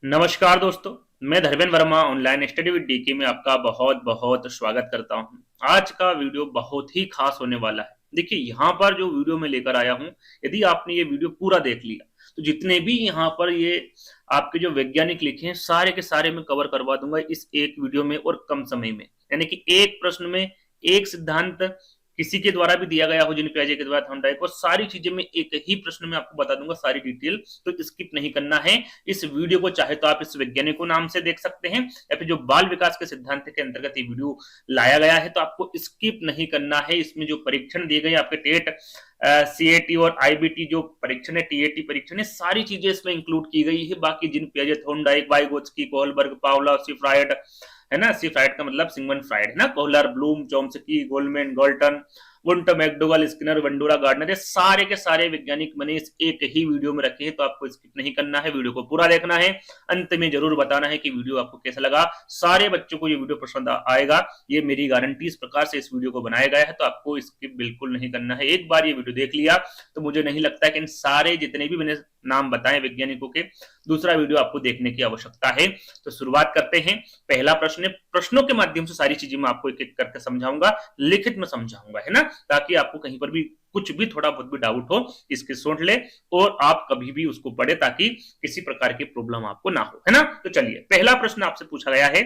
नमस्कार दोस्तों, मैं Dharmendra Verma online study with DK में आपका बहुत बहुत स्वागत करता हूं। आज का वीडियो बहुत ही खास होने वाला है। देखिए यहाँ पर जो वीडियो मैं लेकर आया हूं, यदि आपने ये वीडियो पूरा देख लिया तो जितने भी यहाँ पर ये आपके जो वैज्ञानिक लिखे हैं सारे के सारे मैं कवर करवा दूंगा इस एक वीडियो में और कम समय में। यानी कि एक प्रश्न में एक सिद्धांत किसी के द्वारा भी दिया गया हो, जिन पियाजे के द्वारा थॉर्नडाइक, और सारी चीजें मैं एक ही प्रश्न में आपको बता दूंगा, सारी डिटेल। तो स्किप नहीं करना है इस वीडियो को। चाहे तो आप इस वैज्ञानिकों नाम से देख सकते हैं या फिर जो बाल विकास के सिद्धांत के अंतर्गत ये वीडियो लाया गया है, तो आपको स्किप नहीं करना है। इसमें जो परीक्षण दिए गए आपके टेट, सीएटी और आईबीटी जो परीक्षण है, टीएटी परीक्षण है, सारी चीजें इसमें इंक्लूड की गई है। बाकी जिन पियाजे, Thorndike, Vygotsky, Kohlberg, Pavlov, Freud, है ना, सी फ्राइड का मतलब सिगमंड फ्राइड है ना, Kohler, Bloom, Chomsky, Goldman, Galton, Wundt, McDougall, Skinner, Bandura, Gardner, ये सारे के सारे वैज्ञानिक मैंने इस एक ही वीडियो में रखे हैं। तो आपको स्किप नहीं करना है, वीडियो को पूरा देखना है। अंत में जरूर बताना है कि वीडियो आपको कैसा लगा। सारे बच्चों को ये वीडियो पसंद आएगा, ये मेरी गारंटी। इस प्रकार से इस वीडियो को बनाया गया है, तो आपको स्किप बिल्कुल नहीं करना है। एक बार ये वीडियो देख लिया तो मुझे नहीं लगता कि इन सारे जितने भी मैंने नाम बताए वैज्ञानिकों के, दूसरा वीडियो आपको देखने की आवश्यकता है। तो शुरुआत करते हैं। पहला प्रश्न, प्रश्नों के माध्यम से सारी चीजें मैं आपको एक एक करके समझाऊंगा, लिखित में समझाऊंगा, है ना, ताकि आपको कहीं पर भी कुछ भी थोड़ा बहुत भी डाउट हो, इसके सोच ले और आप कभी भी उसको पढ़े, ताकि किसी प्रकार की प्रॉब्लम आपको ना हो, है ना। तो चलिए, पहला प्रश्न आपसे पूछा गया है,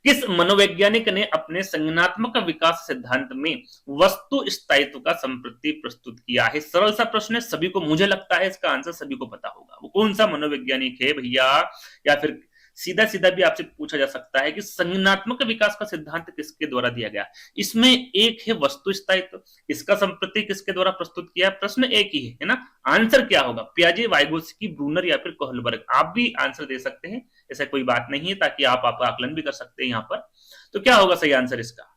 किस मनोवैज्ञानिक ने अपने संज्ञानात्मक विकास सिद्धांत में वस्तु स्थायित्व का संप्रति प्रस्तुत किया है। सरल सा प्रश्न है, सभी को, मुझे लगता है इसका आंसर सभी को पता होगा। वो कौन सा मनोवैज्ञानिक है भैया? या फिर सीधा सीधा भी आपसे पूछा जा सकता है कि संज्ञानात्मक विकास का सिद्धांत किसके द्वारा दिया गया। इसमें एक है वस्तु स्थायित्व, इसका संप्रति किसके द्वारा प्रस्तुत किया? प्रश्न एक ही है ना। आंसर क्या होगा? पियाजे, वाइगोत्स्की, ब्रूनर या फिर कोहलबर्ग। आप भी आंसर दे सकते हैं, ऐसा कोई बात नहीं है, ताकि आप आपका आकलन भी कर सकते हैं यहाँ पर। तो क्या होगा सही आंसर इसका?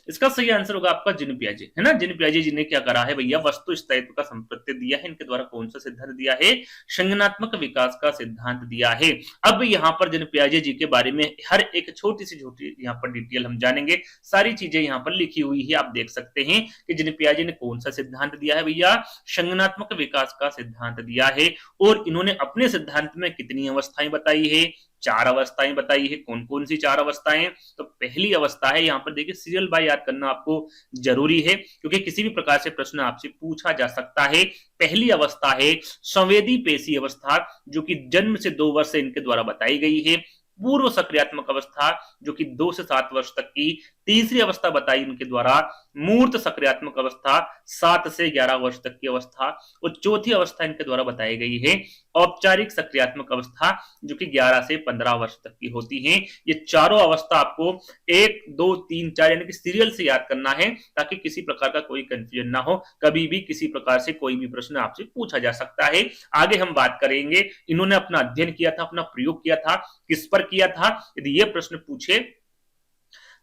इसका सही आंसर होगा आपका जिन पियाजे, है ना। जिन पियाजे जी ने क्या करा है भैया? वस्तु स्थायित्व का संप्रत्यय दिया है। इनके द्वारा कौन सा सिद्धांत दिया है? संज्ञानात्मक विकास का सिद्धांत दिया है। अब यहाँ पर जिन पियाजे जी के बारे में हर एक छोटी सी छोटी यहाँ पर डिटेल हम जानेंगे। सारी चीजें यहाँ पर लिखी हुई है, आप देख सकते हैं कि जिन पियाजे ने कौन सा सिद्धांत दिया है भैया? संज्ञानात्मक विकास का सिद्धांत दिया है। और इन्होंने अपने सिद्धांत में कितनी अवस्थाएं बताई है? चार अवस्थाएं बताई है। कौन कौन सी चार अवस्थाएं? तो पहली अवस्था है, यहां पर देखिए सीरियल बाय याद करना आपको जरूरी है, क्योंकि किसी भी प्रकार से प्रश्न आपसे पूछा जा सकता है। पहली अवस्था है संवेदी पेशी अवस्था, जो कि जन्म से 2 वर्ष से इनके द्वारा बताई गई है। पूर्व सक्रियात्मक अवस्था, जो कि 2 से 7 वर्ष तक की। तीसरी अवस्था बताई इनके द्वारा मूर्त सक्रियात्मक अवस्था, 7 से 11 वर्ष तक की अवस्था। और चौथी अवस्था इनके द्वारा बताई गई है औपचारिक सक्रियात्मक अवस्था, जो कि 11 से 15 वर्ष तक की होती है। ये चारों अवस्था आपको 1, 2, 3, 4 यानी कि सीरियल से याद करना है, ताकि किसी प्रकार का कोई कंफ्यूजन ना हो। कभी भी किसी प्रकार से कोई भी प्रश्न आपसे पूछा जा सकता है। आगे हम बात करेंगे, इन्होंने अपना अध्ययन किया था, अपना प्रयोग किया था, किस पर किया था? यदि ये प्रश्न पूछे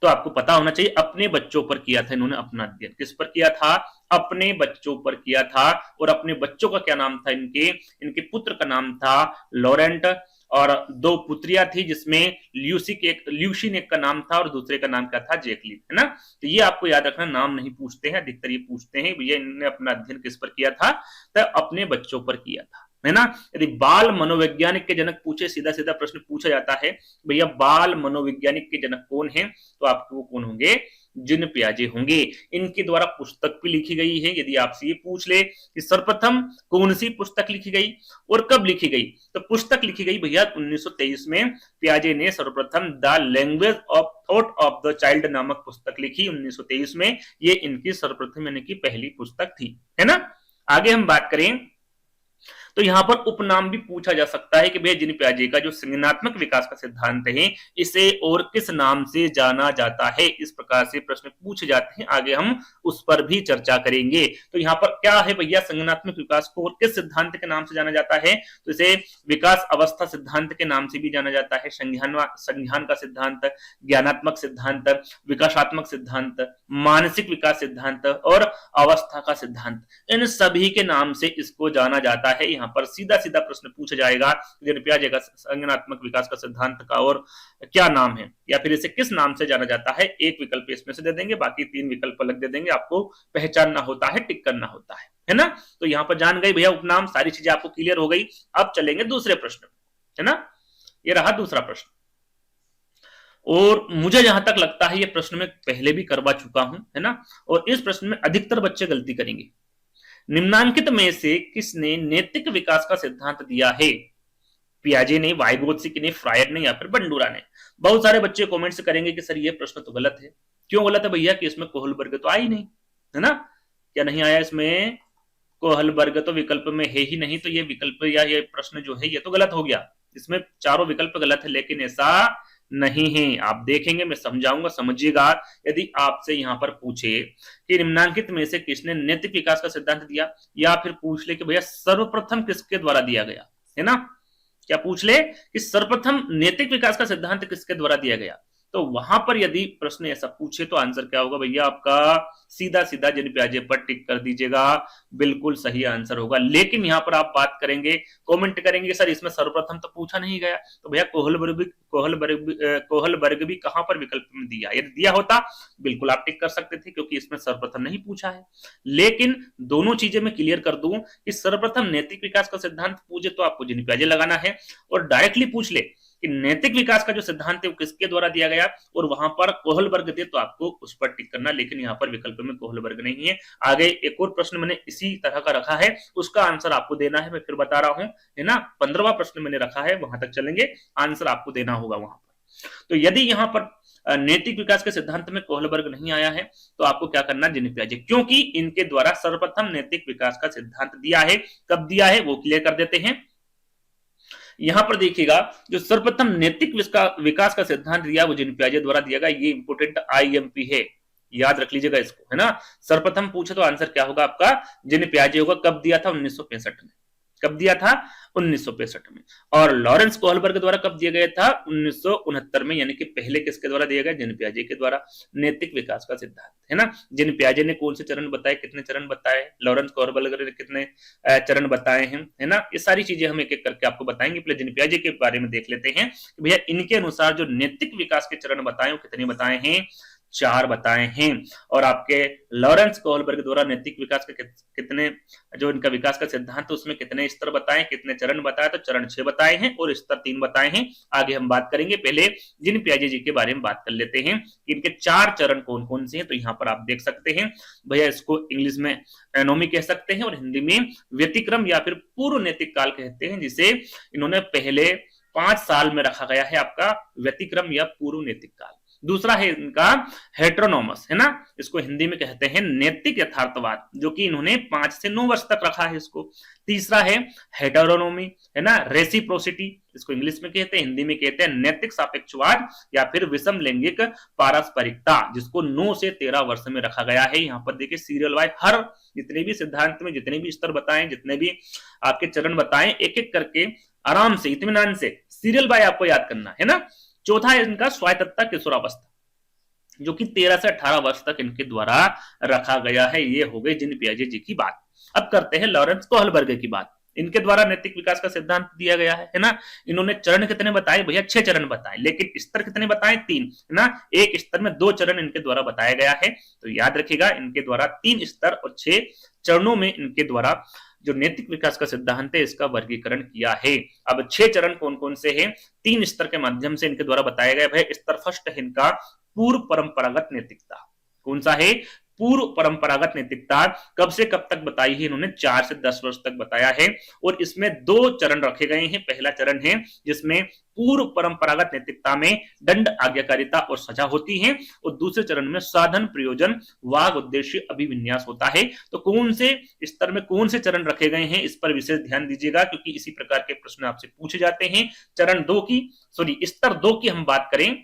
तो आपको पता होना चाहिए, अपने बच्चों पर किया था इन्होंने अपना अध्ययन। किस पर किया था? अपने बच्चों पर किया था। और अपने बच्चों का क्या नाम था? इनके इनके पुत्र का नाम था लॉरेंट, और 2 पुत्रियां थी, जिसमें ल्यूसिन एक का नाम था और दूसरे का नाम क्या था? जैकलिन, है ना। तो ये आपको याद रखना, नाम नहीं पूछते हैं अधिकतर, ये पूछते हैं भैया इन्होंने अपना अध्ययन किस पर किया था? तो अपने बच्चों पर किया था, है ना। यदि बाल मनोवैज्ञानिक के जनक पूछे, सीधा सीधा प्रश्न पूछा जाता है, भैया बाल मनोवैज्ञानिक के जनक कौन है? तो आपको वो कौन होंगे? जिन पियाजे होंगे। इनके द्वारा पुस्तक भी लिखी गई है। यदि आपसे ये पूछ ले कि सर्वप्रथम कौन सी पुस्तक लिखी गई और कब लिखी गई, तो पुस्तक लिखी गई भैया 1923 में। पियाजे ने सर्वप्रथम the language of thought of the child नामक पुस्तक लिखी 1923 में। ये इनकी सर्वप्रथम यानी कि पहली पुस्तक थी, है ना। आगे हम बात करें तो यहां पर उपनाम भी पूछा जा सकता है कि भैया जिन पियाजे का जो संज्ञानात्मक विकास का सिद्धांत है, इसे और किस नाम से जाना जाता है? इस प्रकार से प्रश्न पूछे जाते हैं। आगे हम उस पर भी चर्चा करेंगे। तो यहाँ पर क्या है भैया? संज्ञानात्मक विकास को और किस सिद्धांत के नाम से जाना जाता है? तो इसे विकास अवस्था सिद्धांत के नाम से भी जाना जाता है। संज्ञान का सिद्धांत, ज्ञानात्मक सिद्धांत, विकासात्मक सिद्धांत, मानसिक विकास सिद्धांत और अवस्था का सिद्धांत, इन सभी के नाम से इसको जाना जाता है। यहाँ पर सीधा सीधा प्रश्न पूछा जाएगा, पियाजे का संज्ञानात्मक विकास का सिद्धांत का और क्या नाम है, या फिर इसे किस नाम से जाना जाता है? एक विकल्प इसमें से दे देंगे, बाकी 3 विकल्प अलग दे देंगे। आपको पहचानना होता है, टिक करना होता है ना। तो यहाँ पर जान गई भैया उपनाम, सारी चीजें आपको क्लियर हो गई। अब चलेंगे दूसरे प्रश्न। है ना। ये रहा दूसरा प्रश्न, और मुझे जहां तक लगता है ये प्रश्न मैं पहले भी करवा चुका हूं, है ना। और इस प्रश्न में अधिकतर बच्चे गलती करेंगे। निम्नांकित में से किसने नैतिक विकास का सिद्धांत दिया है? पियाजे ने, वाइगोत्स्की ने, फ्रायड ने, या फिर बंडूरा ने। बहुत सारे बच्चे कमेंट्स करेंगे कि सर ये प्रश्न तो गलत है। क्यों गलत है भैया? कि इसमें कोहलबर्ग तो आ ही नहीं, है ना। क्या नहीं आया इसमें? कोहलबर्ग तो विकल्प में है ही नहीं, तो ये विकल्प या ये प्रश्न जो है ये तो गलत हो गया। इसमें चारों विकल्प गलत है, लेकिन ऐसा नहीं है। आप देखेंगे, मैं समझाऊंगा, समझिएगा। यदि आपसे यहां पर पूछे कि निम्नांकित में से किसने नैतिक विकास का सिद्धांत दिया, या फिर पूछ ले कि भैया सर्वप्रथम किसके द्वारा दिया गया, है ना। क्या पूछ ले कि सर्वप्रथम नैतिक विकास का सिद्धांत किसके द्वारा दिया गया, तो वहां पर यदि प्रश्न ऐसा पूछे तो आंसर क्या होगा भैया आपका? सीधा सीधा जिन प्याजे पर टिक कर दीजिएगा, बिल्कुल सही आंसर होगा। लेकिन यहां पर आप बात करेंगे, कमेंट करेंगे सर इसमें सर्वप्रथम तो पूछा नहीं गया, तो भैया कोहलबर्ग भी कहां पर विकल्प में दिया? यदि दिया होता बिल्कुल आप टिक कर सकते थे, क्योंकि इसमें सर्वप्रथम नहीं पूछा है। लेकिन दोनों चीजें मैं क्लियर कर दूं कि सर्वप्रथम नैतिक विकास का सिद्धांत पूछे तो आपको जिन प्याजे लगाना है, और डायरेक्टली पूछ ले कि नैतिक विकास का जो सिद्धांत है वो किसके द्वारा दिया गया, और वहां पर कोहलबर्ग दे तो आपको उस पर टिक करना। लेकिन यहाँ पर विकल्प में कोहलबर्ग नहीं है। आगे एक और प्रश्न मैंने इसी तरह का रखा है, उसका आंसर आपको देना है। मैं फिर बता रहा हूं, है ना। 15वां प्रश्न मैंने रखा है, वहां तक चलेंगे, आंसर आपको देना होगा वहां पर। तो यदि यहाँ पर नैतिक विकास के सिद्धांत में कोहलबर्ग नहीं आया है, तो आपको क्या करना, जिन प्याजे, क्योंकि इनके द्वारा सर्वप्रथम नैतिक विकास का सिद्धांत दिया है। कब दिया है वो क्लियर कर देते हैं। यहां पर देखिएगा, जो सर्वप्रथम नैतिक विकास का सिद्धांत दिया वो जिन प्याजे द्वारा दिया गया। ये इंपोर्टेंट आईएमपी है, याद रख लीजिएगा इसको, है ना। सर्वप्रथम पूछे तो आंसर क्या होगा आपका? जिन प्याजे होगा। कब दिया था? 1965 में। कब दिया था? 1965 में। और लॉरेंस कोहलबर्ग द्वारा कब दिया गया था? 1969 में। यानी कि पहले किसके द्वारा दिया गया? जिन प्याजे के द्वारा, नैतिक विकास का सिद्धांत, है ना। जिन प्याजे ने कौन से चरण बताए, कितने चरण बताए, लॉरेंस कोहलबर्ग ने कितने चरण बताए हैं, है ना। ये सारी चीजें हम एक एक करके आपको बताएंगे। पहले जिन प्याजे के बारे में देख लेते हैं कि भैया इनके अनुसार जो नैतिक विकास के चरण बताए वो कितने बताए हैं? 4 बताए हैं। और आपके लॉरेंस कोहलबर्ग द्वारा नैतिक विकास के कितने, जो इनका विकास का सिद्धांत है उसमें कितने स्तर बताए, कितने चरण बताए, तो चरण 6 बताए हैं और स्तर 3 बताए हैं। आगे हम बात करेंगे, पहले जिन प्याजे जी के बारे में बात कर लेते हैं कि इनके 4 चरण कौन कौन से हैं। तो यहाँ पर आप देख सकते हैं भैया, इसको इंग्लिश में एनोमी कह सकते हैं और हिंदी में व्यतिक्रम या फिर पूर्व नैतिक काल कहते हैं, जिसे इन्होंने पहले 5 साल में रखा गया है आपका व्यतिक्रम या पूर्व नैतिक काल। दूसरा है इनका हेट्रोनोमस, है ना। इसको हिंदी में कहते हैं नैतिक यथार्थवाद, जो कि इन्होंने 5 से 9 वर्ष तक रखा है इसको। तीसरा है हेटेरोनोमी, है ना, रेसिप्रोसिटी, इसको इंग्लिश में कहते हैं, हिंदी में कहते हैं नैतिक सापेक्षवाद या फिर विषम लैंगिक पारस्परिकता, जिसको 9 से 13 वर्ष में रखा गया है। यहाँ पर देखिए सीरियल वाइज हर जितने भी सिद्धांत में जितने भी स्तर बताएं, जितने भी आपके चरण बताएं, एक एक करके आराम से इत्मीनान से सीरियल बाय आपको याद करना है ना। चौथा है इनका स्वायत्तता किशोरावस्था, जो कि 13 से 18 वर्ष तक इनके द्वारा रखा गया है। ये हो गई जिन पियाजे जी की बात। अब करते हैं लॉरेंस कोहलबर्ग की बात। इनके द्वारा नैतिक विकास का सिद्धांत दिया गया है ना। इन्होंने चरण कितने बताए भैया? 6 चरण बताए, लेकिन स्तर कितने बताए? 3, है ना। एक स्तर में 2 चरण इनके द्वारा बताया गया है। तो याद रखिएगा, इनके द्वारा 3 स्तर और 6 चरणों में इनके द्वारा जो नैतिक विकास का सिद्धांत है इसका वर्गीकरण किया है। अब 6 चरण कौन कौन से हैं? 3 स्तर के माध्यम से इनके द्वारा बताया गया है। स्तर फर्स्ट है इनका पूर्व परंपरागत नैतिकता। कौन सा है? पूर्व परंपरागत नैतिकता। कब से कब तक बताई है इन्होंने? 4 से 10 वर्ष तक बताया है। और इसमें 2 चरण रखे गए हैं। पहला चरण है जिसमें पूर्व परंपरागत नैतिकता में दंड, आज्ञाकारिता और सजा होती है, और दूसरे चरण में साधन, प्रयोजन, वाग, उद्देश्य, अभिविन्यास होता है। तो कौन से स्तर में कौन से चरण रखे गए हैं इस पर विशेष ध्यान दीजिएगा, क्योंकि इसी प्रकार के प्रश्न आपसे पूछे जाते हैं। स्तर 2 की हम बात करें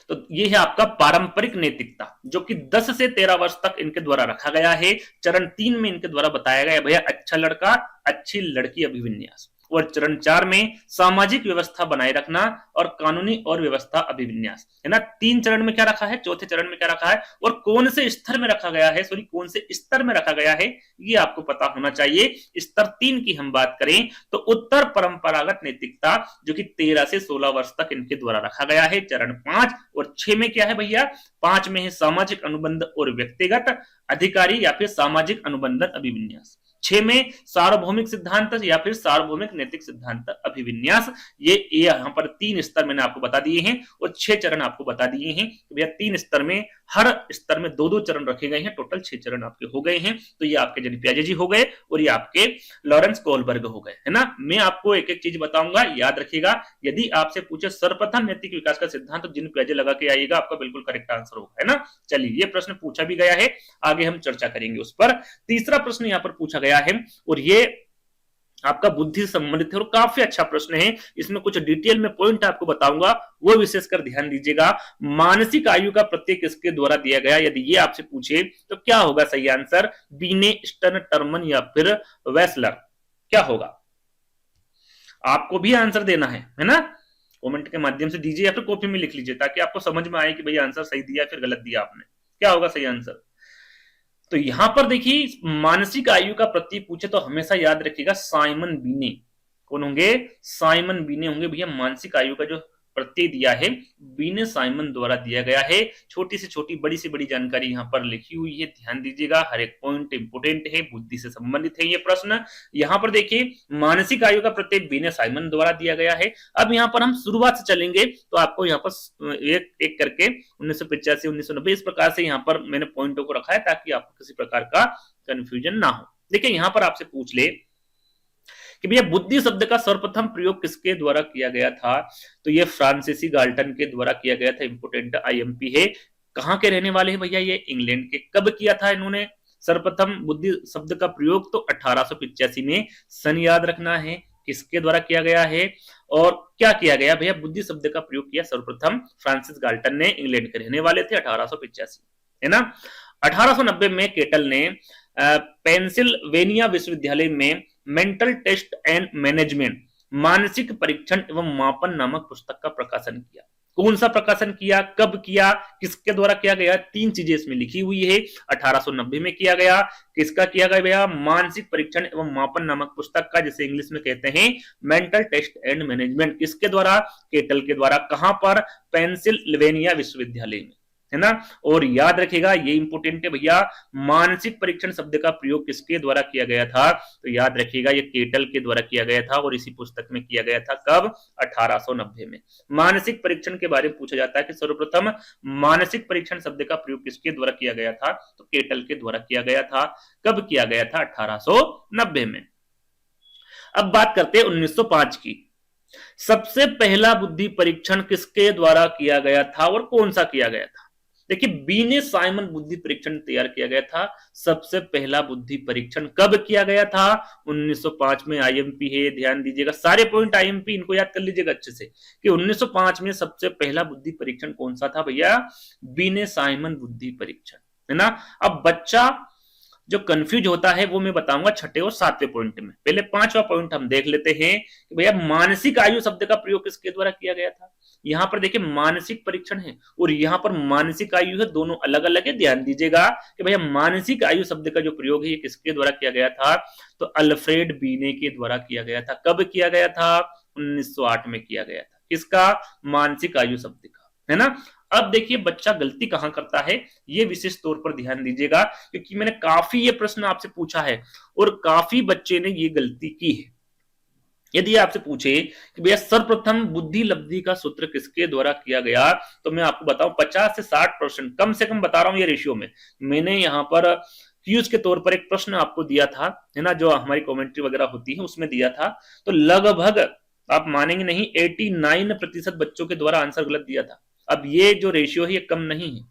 तो ये है आपका पारंपरिक नैतिकता, जो कि 10 से 13 वर्ष तक इनके द्वारा रखा गया है। चरण 3 में इनके द्वारा बताया गया भैया अच्छा लड़का, अच्छी लड़की, अभिविन्यास। और चरण 4 में सामाजिक व्यवस्था बनाए रखना और कानूनी और व्यवस्था अभिविन्यास, है ना। 3 चरण में क्या रखा है, चौथे चरण में क्या रखा है, और कौन से स्तर में रखा गया है, कौन से स्तर में रखा गया है, ये आपको पता होना चाहिए। स्तर 3 की हम बात करें तो उत्तर परंपरागत नैतिकता, जो कि 13 से 16 वर्ष तक इनके द्वारा रखा गया है। चरण 5 और 6 में क्या है भैया? 5 में है सामाजिक अनुबंध और व्यक्तिगत अधिकारी या फिर सामाजिक अनुबंधन अभिविन्यास। 6 में सार्वभौमिक सिद्धांत या फिर सार्वभौमिक नैतिक सिद्धांत अभिविन्यास। ये यहाँ पर 3 स्तर मैंने आपको बता दिए हैं और 6 चरण आपको बता दिए हैं। भैया 3 स्तर में, हर स्तर में 2-2 चरण रखे गए हैं, टोटल 6 चरण आपके हो गए हैं। तो ये आपके जेनी पियाजे जी हो गए और ये आपके लॉरेंस कोहलबर्ग हो गए, है ना। मैं आपको एक एक चीज बताऊंगा, याद रखिएगा। यदि आपसे पूछे सर्वप्रथम नैतिक विकास का सिद्धांत, तो जेनी पियाजे लगा के आइएगा, आपका बिल्कुल करेक्ट आंसर होगा, है ना। चलिए, ये प्रश्न पूछा भी गया है, आगे हम चर्चा करेंगे उस पर। तीसरा प्रश्न यहाँ पर पूछा गया है और ये आपका बुद्धि से संबंधित है और काफी अच्छा प्रश्न है। इसमें कुछ डिटेल में पॉइंट आपको बताऊंगा, वो विशेषकर ध्यान दीजिएगा। मानसिक आयु का प्रत्यय किसके द्वारा दिया गया, यदि ये आपसे पूछे तो क्या होगा सही आंसर? बीने, स्टर्न, टर्मन या फिर वेसलर, क्या होगा? आपको भी आंसर देना है ना। कमेंट के माध्यम से दीजिए या फिर कॉपी में लिख लीजिए, ताकि आपको समझ में आए कि भाई आंसर सही दिया फिर गलत दिया आपने। क्या होगा सही आंसर? तो यहां पर देखिए, मानसिक आयु का प्रतीक पूछे तो हमेशा याद रखिएगा साइमन बीने। कौन होंगे? साइमन बीने होंगे भैया। मानसिक आयु का जो प्रत्यय दिया है, बीने साइमन द्वारा दिया गया है। छोटी से छोटी, बड़ी से बड़ी जानकारी यहाँ पर लिखी हुई है, ध्यान दीजिएगा। हर एक पॉइंट इंपोर्टेंट है, बुद्धि से संबंधित है ये प्रश्न। यहाँ पर देखिए, मानसिक आयु का प्रत्यय बीने साइमन द्वारा दिया गया है। अब यहाँ पर हम शुरुआत से चलेंगे तो आपको यहाँ पर एक एक करके 1985, 1990 इस प्रकार से यहाँ पर मैंने पॉइंटों को रखा है, ताकि आपको किसी प्रकार का कंफ्यूजन ना हो। देखिए, यहाँ पर आपसे पूछ ले कि भैया बुद्धि शब्द का सर्वप्रथम प्रयोग किसके द्वारा किया गया था, तो ये फ्रांसीसी गाल्टन के द्वारा किया गया था। इंपोर्टेंट आईएमपी है। कहां के रहने वाले हैं भैया? ये इंग्लैंड के। कब किया था इन्होंने सर्वप्रथम बुद्धि शब्द का प्रयोग? तो 1885 में। सन याद रखना है, किसके द्वारा किया गया है और क्या किया गया भैया? बुद्धि शब्द का प्रयोग किया सर्वप्रथम फ्रांसिस गाल्टन ने, इंग्लैंड के रहने वाले थे, 1885, है ना। 1890 में केटल ने पेंसिल्वेनिया विश्वविद्यालय में मेंटल टेस्ट एंड मैनेजमेंट, मानसिक परीक्षण एवं मापन नामक पुस्तक का प्रकाशन किया। कौन सा प्रकाशन किया, कब किया, किसके द्वारा किया गया? 3 चीजें इसमें लिखी हुई है। 1890 में किया गया। किसका किया गया भैया? मानसिक परीक्षण एवं मापन नामक पुस्तक का, जिसे इंग्लिश में कहते हैं मेंटल टेस्ट एंड मैनेजमेंट। किसके द्वारा? केटल के द्वारा। कहां पर? पेंसिल्वेनिया विश्वविद्यालय में, है ना। और याद रखिएगा, ये इंपोर्टेंट है भैया, मानसिक परीक्षण शब्द का प्रयोग किसके द्वारा किया गया था? तो याद रखिएगा, ये केटल के द्वारा किया गया था और इसी पुस्तक में किया गया था। कब? 1890 में। मानसिक परीक्षण के बारे में पूछा जाता है कि सर्वप्रथम मानसिक परीक्षण शब्द का प्रयोग किसके द्वारा किया गया था, तो केटल के द्वारा किया गया था। कब किया गया था? 1890 में। अब बात करते हैं 1905 की। सबसे पहला बुद्धि परीक्षण किसके द्वारा किया गया था और कौन सा किया गया था? देखिए, बीने साइमन बुद्धि परीक्षण तैयार किया गया था। सबसे पहला बुद्धि परीक्षण कब किया गया था? 1905 में। आईएमपी है, ध्यान दीजिएगा। सारे पॉइंट आईएमपी, इनको याद कर लीजिएगा अच्छे से कि 1905 में सबसे पहला बुद्धि परीक्षण कौन सा था भैया? बीने साइमन बुद्धि परीक्षण, है ना। अब बच्चा जो कंफ्यूज होता है वो मैं बताऊंगा 6ठे और 7वें पॉइंट में। पहले 5वां पॉइंट हम देख लेते हैं कि भैया मानसिक आयु शब्द का प्रयोग किसके द्वारा किया गया था। यहां पर देखिए, मानसिक परीक्षण है और यहां पर मानसिक आयु है, दोनों अलग अलग है। ध्यान दीजिएगा कि भैया मानसिक आयु शब्द का जो प्रयोग है ये किसके द्वारा किया गया था, तो अल्फ्रेड बीने के द्वारा किया गया था। कब किया गया था? 1908 में किया गया था। किसका? मानसिक आयु शब्द का, है ना। अब देखिए, बच्चा गलती कहां करता है, ये विशेष तौर पर ध्यान दीजिएगा, क्योंकि मैंने काफी ये प्रश्न आपसे पूछा है और काफी बच्चे ने ये गलती की है। यदि आपसे पूछे कि भैया सर्वप्रथम बुद्धि लब्धि का सूत्र किसके द्वारा किया गया, तो मैं आपको बताऊं 50 से 60% कम से कम बता रहा हूं ये रेशियो में। मैंने यहां पर क्यूज के तौर पर एक प्रश्न आपको दिया था, है ना, जो हमारी कमेंट्री वगैरह होती है उसमें दिया था। तो लगभग आप मानेंगे नहीं, 89% बच्चों के द्वारा आंसर गलत दिया था। अब ये जो रेशियो है ये कम नहीं है।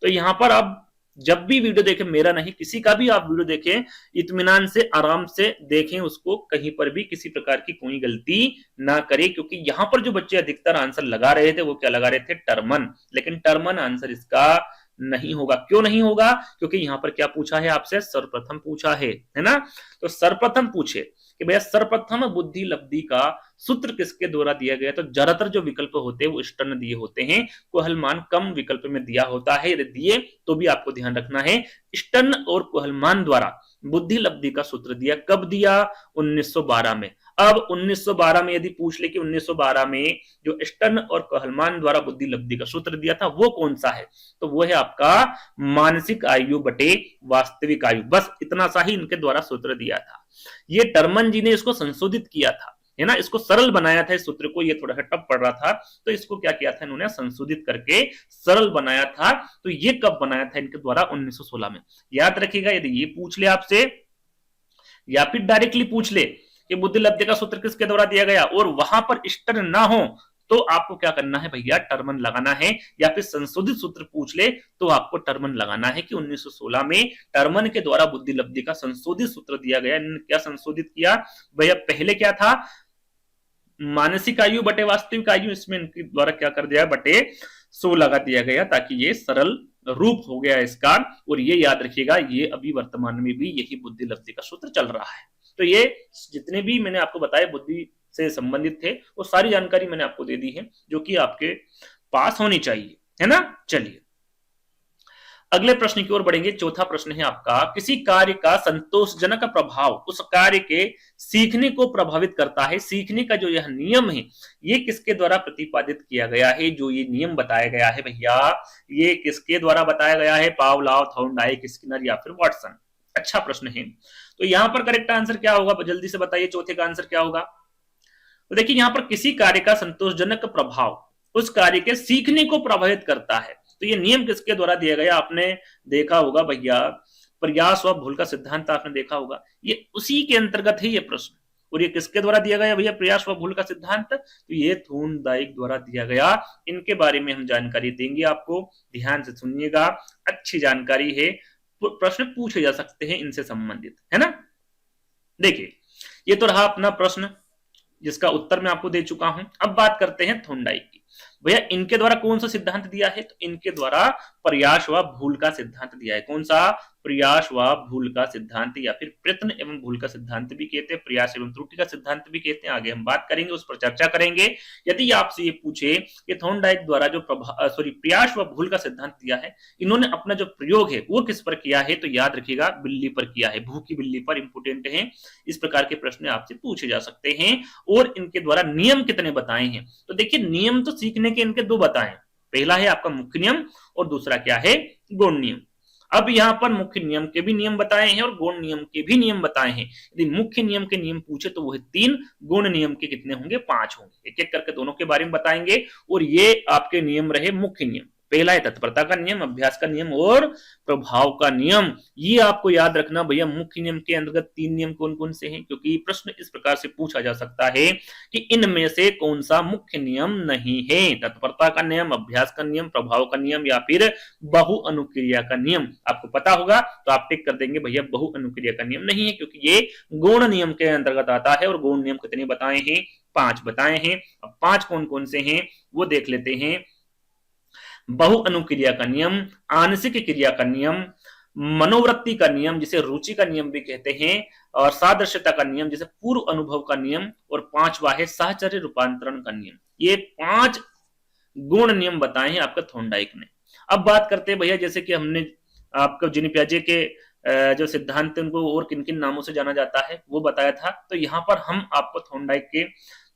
तो यहां पर आप जब भी वीडियो देखें, मेरा नहीं किसी का भी आप वीडियो देखें, इत्मीनान से आराम से देखें उसको, कहीं पर भी किसी प्रकार की कोई गलती ना करें। क्योंकि यहां पर जो बच्चे अधिकतर आंसर लगा रहे थे वो क्या लगा रहे थे? टर्मन। लेकिन टर्मन आंसर इसका नहीं होगा। क्यों नहीं होगा? क्योंकि यहां पर क्या पूछा है आपसे? सर्वप्रथम पूछा है ना। तो सर्वप्रथम पूछे कि भैया सर्वप्रथम बुद्धि लब्धि का सूत्र किसके द्वारा दिया गया, तो ज्यादातर जो विकल्प होते हैं वो स्टर्न दिए होते हैं। कोहलमान कम विकल्प में दिया होता है। यदि दिए तो भी आपको ध्यान रखना है, स्टर्न और कोहलमान द्वारा बुद्धि लब्धि का सूत्र दिया। कब दिया? 1912 में। अब 1912 में यदि पूछ ले कि 1912 में जो स्टर्न और कहलमान द्वारा बुद्धि लब्धि का सूत्र दिया था वो कौन सा है, तो वो है आपका मानसिक आयु बटे वास्तविक आयु। बस इतना सा ही इनके द्वारा सूत्र दिया था। ये टर्मन जी ने इसको संशोधित किया था, है ना, इसको सरल बनाया था। इस सूत्र को, ये थोड़ा सा टफ पड़ रहा था तो इसको क्या किया था इन्होंने, संशोधित करके सरल बनाया था। तो ये कब बनाया था इनके द्वारा, 1916 में। याद रखिएगा, यदि ये पूछ ले आपसे या फिर डायरेक्टली पूछ ले कि बुद्धि लब्धि का सूत्र किसके द्वारा दिया गया और वहां पर स्टर्न ना हो, तो आपको क्या करना है भैया, टर्मन लगाना है। या फिर संशोधित सूत्र पूछ ले तो आपको टर्मन लगाना है कि 1916 में टर्मन के द्वारा बुद्धि लब्धि का संशोधित सूत्र दिया गया। इन्होंने क्या संशोधित किया भैया, पहले क्या था, मानसिक आयु बटे वास्तविक आयु, इसमें इनके द्वारा क्या कर दिया, बटे 100 लगा दिया गया, ताकि ये सरल रूप हो गया इसका। और ये याद रखिएगा, ये अभी वर्तमान में भी यही बुद्धि लब्धि का सूत्र चल रहा है। तो ये जितने भी मैंने आपको बताए बुद्धि से संबंधित थे वो सारी जानकारी मैंने आपको दे दी है, जो कि आपके पास होनी चाहिए, है ना। चलिए अगले प्रश्न की ओर बढ़ेंगे। चौथा प्रश्न है आपका, किसी कार्य का संतोषजनक प्रभाव उस कार्य के सीखने को प्रभावित करता है। सीखने का जो यह नियम है ये किसके द्वारा प्रतिपादित किया गया है, जो ये नियम बताया गया है भैया, ये किसके द्वारा बताया गया है, पावलोव, थॉर्नडाइक, स्किनर या फिर वाटसन। अच्छा प्रश्न है। तो यहां पर करेक्ट आंसर क्या होगा, जल्दी से बताइए, चौथे का आंसर क्या होगा। तो देखिए यहां पर किसी कार्य का संतोषजनक प्रभाव उस कार्य के सीखने को प्रभावित करता है। तो ये नियम किसके द्वारा दिया गया, आपने देखा होगा भैया, प्रयास व भूल का सिद्धांत आपने देखा होगा, ये उसी के अंतर्गत है ये प्रश्न। और ये किसके द्वारा दिया गया भैया, प्रयास व भूल का सिद्धांत, तो ये थॉर्नडाइक द्वारा दिया गया। इनके बारे में हम जानकारी देंगे आपको, ध्यान से सुनिएगा, अच्छी जानकारी है, प्रश्न पूछे जा सकते हैं इनसे संबंधित, है ना। देखिए ये तो रहा अपना प्रश्न जिसका उत्तर मैं आपको दे चुका हूं। अब बात करते हैं थॉर्नडाइक की। भैया इनके द्वारा कौन सा सिद्धांत दिया है, तो इनके द्वारा प्रयास व भूल का सिद्धांत दिया है। कौन सा, प्रयास व भूल का सिद्धांत, या फिर प्रयत्न एवं भूल का सिद्धांत भी कहते हैं, प्रयास एवं त्रुटि का सिद्धांत भी कहते हैं। आगे हम बात करेंगे, उस पर चर्चा करेंगे। यदि आपसे ये पूछे कि थॉर्नडाइक द्वारा जो प्रयास व भूल का सिद्धांत दिया है, इन्होंने अपना जो प्रयोग है वो किस पर किया है, तो याद रखिएगा बिल्ली पर किया है, भूखी बिल्ली पर। इंपोर्टेंट है, इस प्रकार के प्रश्न आपसे पूछे जा सकते हैं। और इनके द्वारा नियम कितने बताए हैं, तो देखिए नियम तो सीखने के इनके दो बताए, पहला है आपका मुख्य नियम और दूसरा क्या है, गौण नियम। अब यहां पर मुख्य नियम के भी नियम बताए हैं और गौण नियम के भी नियम बताए हैं। यदि मुख्य नियम के नियम पूछे तो वह 3, गौण नियम के कितने होंगे, 5 होंगे। एक एक करके दोनों के बारे में बताएंगे। और ये आपके नियम रहे मुख्य नियम, पहला है तत्परता का नियम, अभ्यास का नियम और प्रभाव का नियम। ये आपको याद रखना भैया, मुख्य नियम के अंतर्गत 3 नियम कौन कौन से हैं, क्योंकि प्रश्न इस प्रकार से पूछा जा सकता है कि इनमें से कौन सा मुख्य नियम नहीं है, तत्परता का नियम, अभ्यास का नियम, प्रभाव का नियम या फिर बहु अनुक्रिया का नियम। आपको पता होगा तो आप टिक कर देंगे भैया बहु अनुक्रिया का नियम नहीं है, क्योंकि ये गौण नियम के अंतर्गत आता है। और गौण नियम कितने बताए हैं, 5 बताए हैं। अब 5 कौन कौन से हैं वो देख लेते हैं। बहु अनुक्रिया का नियम, आंशिक क्रिया का नियम, मनोवृत्ति का नियम जिसे रुचि का नियम भी कहते हैं, और सादृश्यता का नियम जिसे पूर्व अनुभव का नियम, और 5वां है साहचर्य रूपांतरण का नियम। ये 5 गुण नियम बताए हैं आपका थॉर्नडाइक ने। अब बात करते हैं भैया, जैसे कि हमने आपको जिनी पियाजे के जो सिद्धांत उनको और किन किन नामों से जाना जाता है वो बताया था। तो यहाँ पर हम आपको थॉर्नडाइक के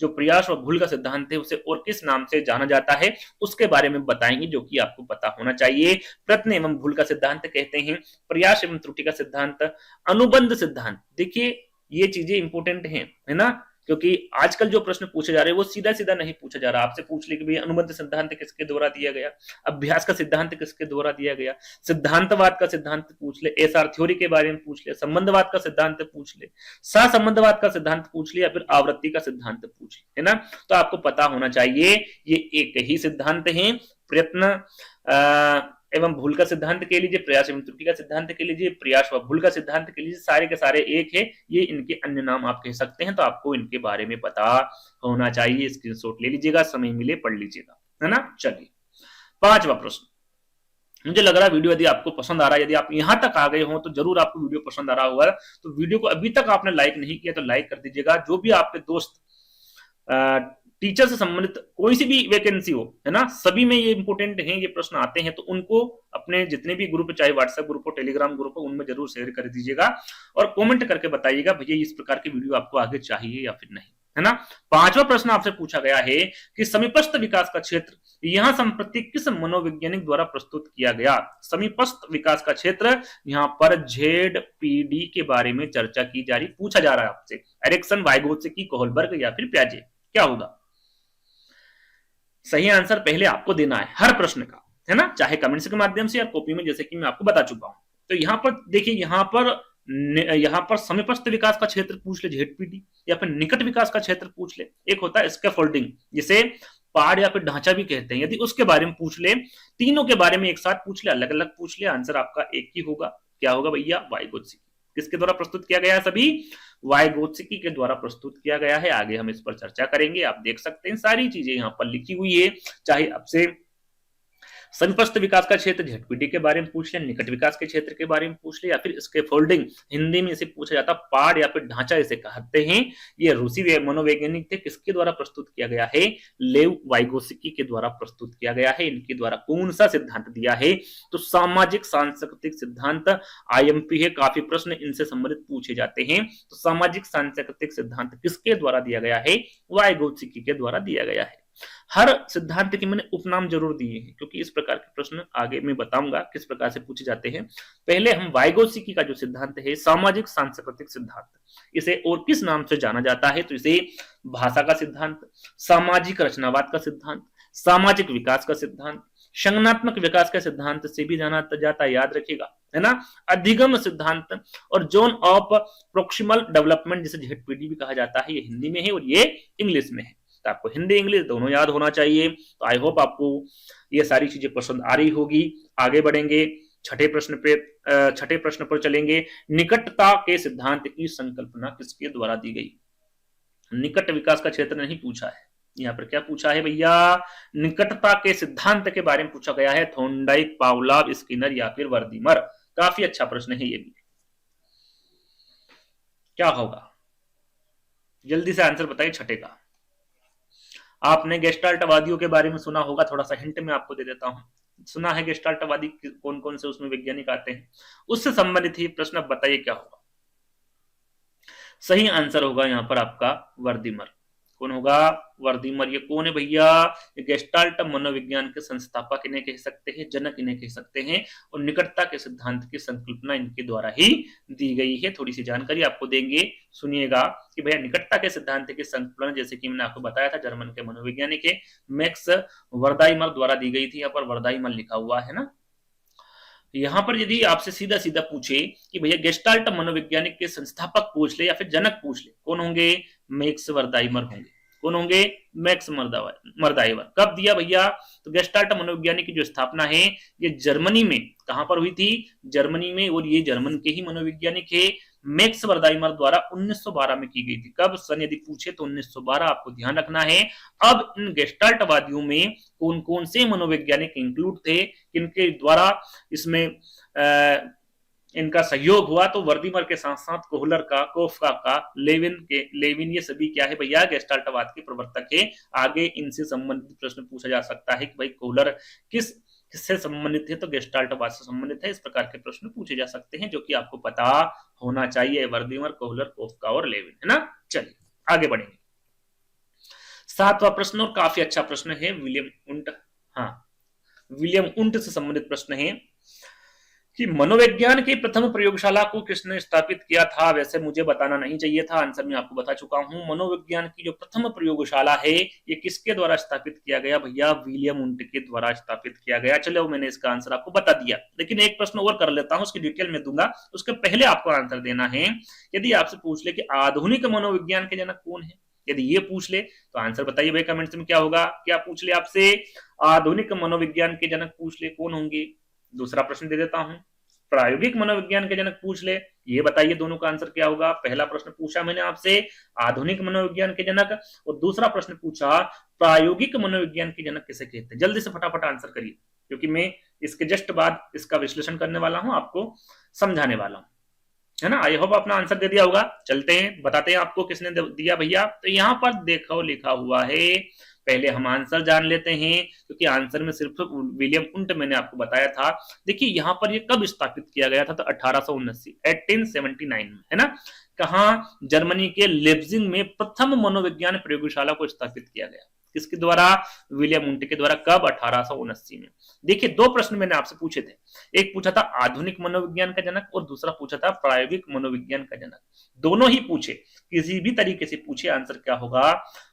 जो प्रयास और भूल का सिद्धांत है उसे और किस नाम से जाना जाता है उसके बारे में बताएंगे, जो कि आपको पता होना चाहिए। प्रयत्न एवं भूल का सिद्धांत कहते हैं, प्रयास एवं त्रुटि का सिद्धांत, अनुबंध सिद्धांत। देखिए ये चीजें इंपोर्टेंट हैं, है ना, क्योंकि आजकल जो प्रश्न पूछे जा रहे हैं वो सीधा सीधा नहीं पूछा जा रहा। आपसे पूछ ले कि भैया अनुबंध सिद्धांत किसके द्वारा दिया गया, अभ्यास का सिद्धांत किसके द्वारा दिया गया, सिद्धांतवाद का सिद्धांत पूछ ले, एसआर थ्योरी के बारे में पूछ ले, संबंधवाद का सिद्धांत पूछ ले, सहसंबंधवाद का सिद्धांत पूछ ले, या फिर आवृत्ति का सिद्धांत पूछ ले, है ना। तो आपको पता होना चाहिए ये एक ही सिद्धांत है। प्रयत्न एवं भूल का सिद्धांत के लीजिए, प्रयास एवं त्रुटि का सिद्धांत के लीजिए, प्रयास व भूल का सिद्धांत के लीजिए, सारे के सारे एक है। ये इनके अन्य नाम आप कह सकते हैं। तो आपको इनके बारे में पता होना चाहिए। स्क्रीनशॉट ले लीजिएगा, समय मिले पढ़ लीजिएगा, है ना। चलिए 5वां प्रश्न। मुझे लग रहा है वीडियो यदि आपको पसंद आ रहा है, यदि आप यहां तक आ गए हो तो जरूर आपको वीडियो पसंद आ रहा होगा। तो वीडियो को अभी तक आपने लाइक नहीं किया तो लाइक कर दीजिएगा। जो भी आपके दोस्त टीचर से संबंधित कोई सी भी वैकेंसी हो, है ना, सभी में ये इंपॉर्टेंट हैं, ये प्रश्न आते हैं, तो उनको अपने जितने भी ग्रुप, चाहे व्हाट्सएप ग्रुप हो, टेलीग्राम ग्रुप हो, उनमें जरूर शेयर कर दीजिएगा और कमेंट करके बताइएगा भैया इस प्रकार की वीडियो आपको आगे चाहिए या फिर नहीं, है ना। पांचवा प्रश्न आपसे पूछा गया है कि समीपस्थ विकास का क्षेत्र यहां संप्रति किस मनोवैज्ञानिक द्वारा प्रस्तुत किया गया। समीपस्थ विकास का क्षेत्र, यहां पर ZPD के बारे में चर्चा की जा रही, पूछा जा रहा है आपसे, एरिक्सन, वाइगोत्स्की, कोहलबर्ग या फिर प्याजे, क्या होगा। सही आंसर पहले आपको देना है हर प्रश्न का, है ना, चाहे कमेंट्स के माध्यम से या कॉपी में, जैसे कि मैं आपको बता चुका हूं। तो यहां पर देखिए, यहां पर समीपस्थ विकास का क्षेत्र पूछ ले ZPD, या फिर निकट विकास का क्षेत्र पूछ ले, एक होता है स्कैफोल्डिंग, जिसे पहाड़ या फिर ढांचा भी कहते हैं, यदि उसके बारे में पूछ ले, तीनों के बारे में एक साथ पूछ ले, अलग अलग पूछ ले, आंसर आपका एक ही होगा, क्या होगा भैया, वाइगोत्स्की। किसके द्वारा प्रस्तुत किया गया है, सभी वाइगोत्स्की के द्वारा प्रस्तुत किया गया है। आगे हम इस पर चर्चा करेंगे, आप देख सकते हैं सारी चीजें यहाँ पर लिखी हुई है, चाहे आपसे समीपस्थ विकास का क्षेत्र ZPD के बारे में पूछ ले, निकट विकास के क्षेत्र के बारे में पूछ ले, या फिर स्कैफोल्डिंग, हिंदी में इसे पूछा जाता पहाड़ या फिर ढांचा इसे कहते हैं, ये रूसी मनोवैज्ञानिक थे, किसके द्वारा प्रस्तुत किया गया है, लेव वाइगोत्स्की के द्वारा प्रस्तुत किया गया है। इनके द्वारा कौन सा सिद्धांत दिया है, तो सामाजिक सांस्कृतिक सिद्धांत, IMP है, काफी प्रश्न इनसे संबंधित पूछे जाते हैं। तो सामाजिक सांस्कृतिक सिद्धांत किसके द्वारा दिया गया है, वाइगोत्स्की के द्वारा दिया गया है। हर सिद्धांत के मैंने उपनाम जरूर दिए हैं, क्योंकि इस प्रकार के प्रश्न आगे मैं बताऊंगा किस प्रकार से पूछे जाते हैं। पहले हम वाइगोत्स्की का जो सिद्धांत है, सामाजिक सांस्कृतिक सिद्धांत, इसे और किस नाम से जाना जाता है, तो इसे भाषा का सिद्धांत, सामाजिक रचनावाद का सिद्धांत, सामाजिक विकास का सिद्धांत, संज्ञानात्मक विकास के सिद्धांत से भी जाना जाता है, याद रखिएगा, है ना, अधिगम सिद्धांत और जोन ऑफ प्रोक्सिमल डेवलपमेंट, जिसे ZPD भी कहा जाता है, ये हिंदी में है और ये इंग्लिश में है। तो आपको हिंदी इंग्लिश दोनों याद होना चाहिए। तो आई होप आपको ये सारी चीजें पसंद आ रही होगी। आगे बढ़ेंगे, छठे प्रश्न पर चलेंगे। निकटता के सिद्धांत की संकल्पना किसके द्वारा दी गई। निकट विकास का क्षेत्र नहीं पूछा है, यहाँ पर क्या पूछा है भैया, निकटता के सिद्धांत के बारे में पूछा गया है, थॉर्नडाइक, पावलोव, स्किनर या फिर वर्दीमर। काफी अच्छा प्रश्न है ये भी। क्या होगा, जल्दी से आंसर बताइए छठे का। आपने गेस्टाल्टवादियों के बारे में सुना होगा, थोड़ा सा हिंट में आपको दे देता हूं। सुना है गेस्टाल्टवादी कौन कौन से उसमें वैज्ञानिक आते हैं, उससे संबंधित ही प्रश्न। अब बताइए क्या होगा। सही आंसर होगा यहाँ पर आपका वर्दीमर। कौन होगा, वर्दीमर। ये कौन है भैया, ये गेस्टाल्ट मनोविज्ञान के संस्थापक इन्हें कह सकते हैं, जनक इन्हें कह सकते हैं, और निकटता के सिद्धांत की संकल्पना इनके द्वारा ही दी गई है। थोड़ी सी जानकारी आपको देंगे, सुनिएगा कि भैया निकटता के सिद्धांत की संकल्पना, जैसे कि मैंने आपको बताया था, जर्मन के मनोवैज्ञानिक है मैक्स वर्दाइमर द्वारा दी गई थी। यहाँ पर वर्दाइमर लिखा हुआ है ना। यहाँ पर यदि आपसे सीधा सीधा पूछे कि भैया गेस्टाल्ट मनोवैज्ञानिक के संस्थापक पूछ ले या फिर जनक पूछ ले, कौन होंगे, मैक्स वर्दाइमर होंगे। कौन होंगे, मैक्स मर्दाइवर। कब दिया भैया, तो गेस्टाल्ट मनोविज्ञानी की जो स्थापना है ये जर्मनी में, कहां पर हुई थी, जर्मनी में, और ये जर्मन के ही मनोवैज्ञानिक है मैक्स वर्दाइमर द्वारा 1912 में की गई थी। कब, सन यदि पूछे तो 1912, आपको ध्यान रखना है। अब इन गेस्टाल्टवादियों में कौन कौन से मनोवैज्ञानिक इंक्लूड थे, किनके द्वारा इसमें इनका सहयोग हुआ, तो वर्दीमर के साथ साथ कोहलर का, कोफका का, लेविन, ये सभी क्या है भैया, गेस्टाल्टवाद के प्रवर्तक है। आगे इनसे संबंधित प्रश्न पूछा जा सकता है कि भाई कोहलर किससे संबंधित है, तो गेस्टाल्टवाद से संबंधित है। इस प्रकार के प्रश्न पूछे जा सकते हैं, जो कि आपको पता होना चाहिए। वर्दीमर, कोहलर, कोफका और लेविन, है ना। चलिए आगे बढ़ेंगे। सातवां प्रश्न और काफी अच्छा प्रश्न है, विलियम उंट। हाँ, विलियम उंट से संबंधित प्रश्न है कि मनोविज्ञान की प्रथम प्रयोगशाला को किसने स्थापित किया था। वैसे मुझे बताना नहीं चाहिए था, आंसर मैं आपको बता चुका हूं। मनोविज्ञान की जो प्रथम प्रयोगशाला है ये किसके द्वारा स्थापित किया गया भैया, विलियम उंट के द्वारा स्थापित किया गया। चलो मैंने इसका आंसर आपको बता दिया, लेकिन एक प्रश्न और कर लेता हूं, उसकी डिटेल में दूंगा, उसके पहले आपको आंसर देना है। यदि आपसे पूछ ले कि आधुनिक मनोविज्ञान के जनक कौन है, यदि ये पूछ ले तो आंसर बताइए भाई कमेंट्स में। क्या होगा, क्या पूछ ले आपसे, आधुनिक मनोविज्ञान के जनक पूछ ले, कौन होंगे। दूसरा प्रश्न दे देता हूं, प्रायोगिक मनोविज्ञान के जनक पूछ ले, ये बताइए दोनों का आंसर क्या होगा। पहला प्रश्न पूछा मैंने आपसे आधुनिक मनोविज्ञान के जनक, और दूसरा प्रश्न पूछा प्रायोगिक मनोविज्ञान के जनक किसे कहते हैं। जल्दी से फटाफट आंसर करिए, क्योंकि मैं इसके जस्ट बाद इसका विश्लेषण करने वाला हूं, आपको समझाने वाला हूं। है ना। आई होप अपना आंसर दे दिया होगा। चलते हैं, बताते हैं आपको किसने दिया भैया। तो यहाँ पर देखो लिखा हुआ है, पहले हम आंसर जान लेते हैं, क्योंकि आंसर में सिर्फ विलियम उंट मैंने आपको बताया था। देखिए यहाँ पर ये कब स्थापित किया गया था, तो 1879 में, है ना। कहा, जर्मनी के लेप्जिग में प्रथम मनोविज्ञान प्रयोगशाला को स्थापित किया गया। किसके द्वारा, विलियम उंट के द्वारा। कब, 1879 में। देखिए दो प्रश्न मैंने आपसे पूछे थे, एक पूछा था आधुनिक मनोविज्ञान का जनक और दूसरा पूछा था प्रायोगिक मनोविज्ञान का जनक। दोनों ही पूछे, किसी भी तरीके से पूछे, आंसर क्या होगा,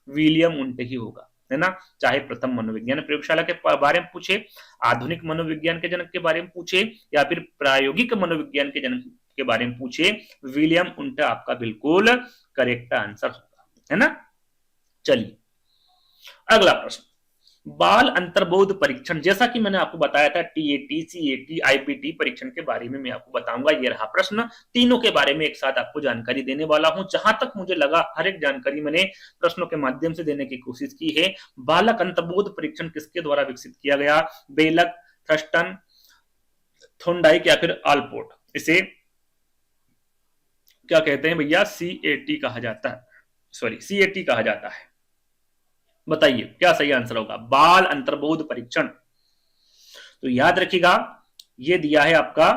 विलियम उंट ही होगा, है ना। चाहे प्रथम मनोविज्ञान प्रयोगशाला के बारे में पूछे, आधुनिक मनोविज्ञान के जनक के बारे में पूछे, या फिर प्रायोगिक मनोविज्ञान के जनक के बारे में पूछे, विलियम उंट आपका बिल्कुल करेक्ट आंसर होगा, है ना। चलिए अगला प्रश्न, बाल अंतर्बोध परीक्षण, जैसा कि मैंने आपको बताया था टीएटी, सीएटी, आईबीटी परीक्षण के बारे में मैं आपको बताऊंगा। ये रहा प्रश्न, तीनों के बारे में एक साथ आपको जानकारी देने वाला हूं। जहां तक मुझे लगा हर एक जानकारी मैंने प्रश्नों के माध्यम से देने की कोशिश की है। बालक अंतर्बोध परीक्षण किसके द्वारा विकसित किया गया, बेलक, थर्स्टन, थोंडाइक या फिर आलपोर्ट। इसे क्या कहते हैं भैया, सीएटी कहा जाता है, सॉरी सीएटी कहा जाता है। बताइए क्या सही आंसर होगा, बाल अंतर्बोध परीक्षण। तो याद रखिएगा, ये दिया है आपका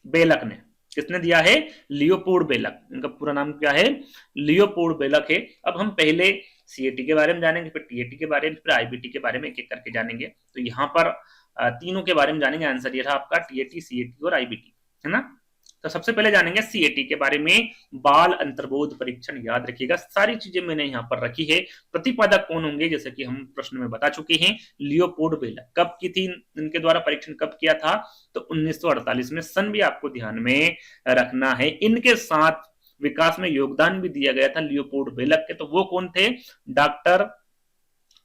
बेलक ने। किसने दिया है, लियोपोल्ड बेलक। इनका पूरा नाम क्या है, लियोपोल्ड बेलक है। अब हम पहले सीएटी के बारे में जानेंगे, फिर टीएटी के बारे में, फिर आईबीटी के बारे में एक एक करके जानेंगे। तो यहाँ पर तीनों के बारे में जानेंगे। आंसर ये रहा आपका टीएटी, सीएटी और आईबीटी, है ना। तो सबसे पहले जानेंगे सीएटी के बारे में, बाल अंतर्बोध परीक्षण। याद रखिएगा सारी चीजें मैंने यहाँ पर रखी है। प्रतिपादक कौन होंगे, जैसे कि हम प्रश्न में बता चुके हैं, लियोपोल्ड बेलक। कब की थी इनके द्वारा परीक्षण, कब किया था, तो 1948 में। सन भी आपको ध्यान में रखना है। इनके साथ विकास में योगदान भी दिया गया था लियोपोल्ड बेलक के। तो वो कौन थे, डॉक्टर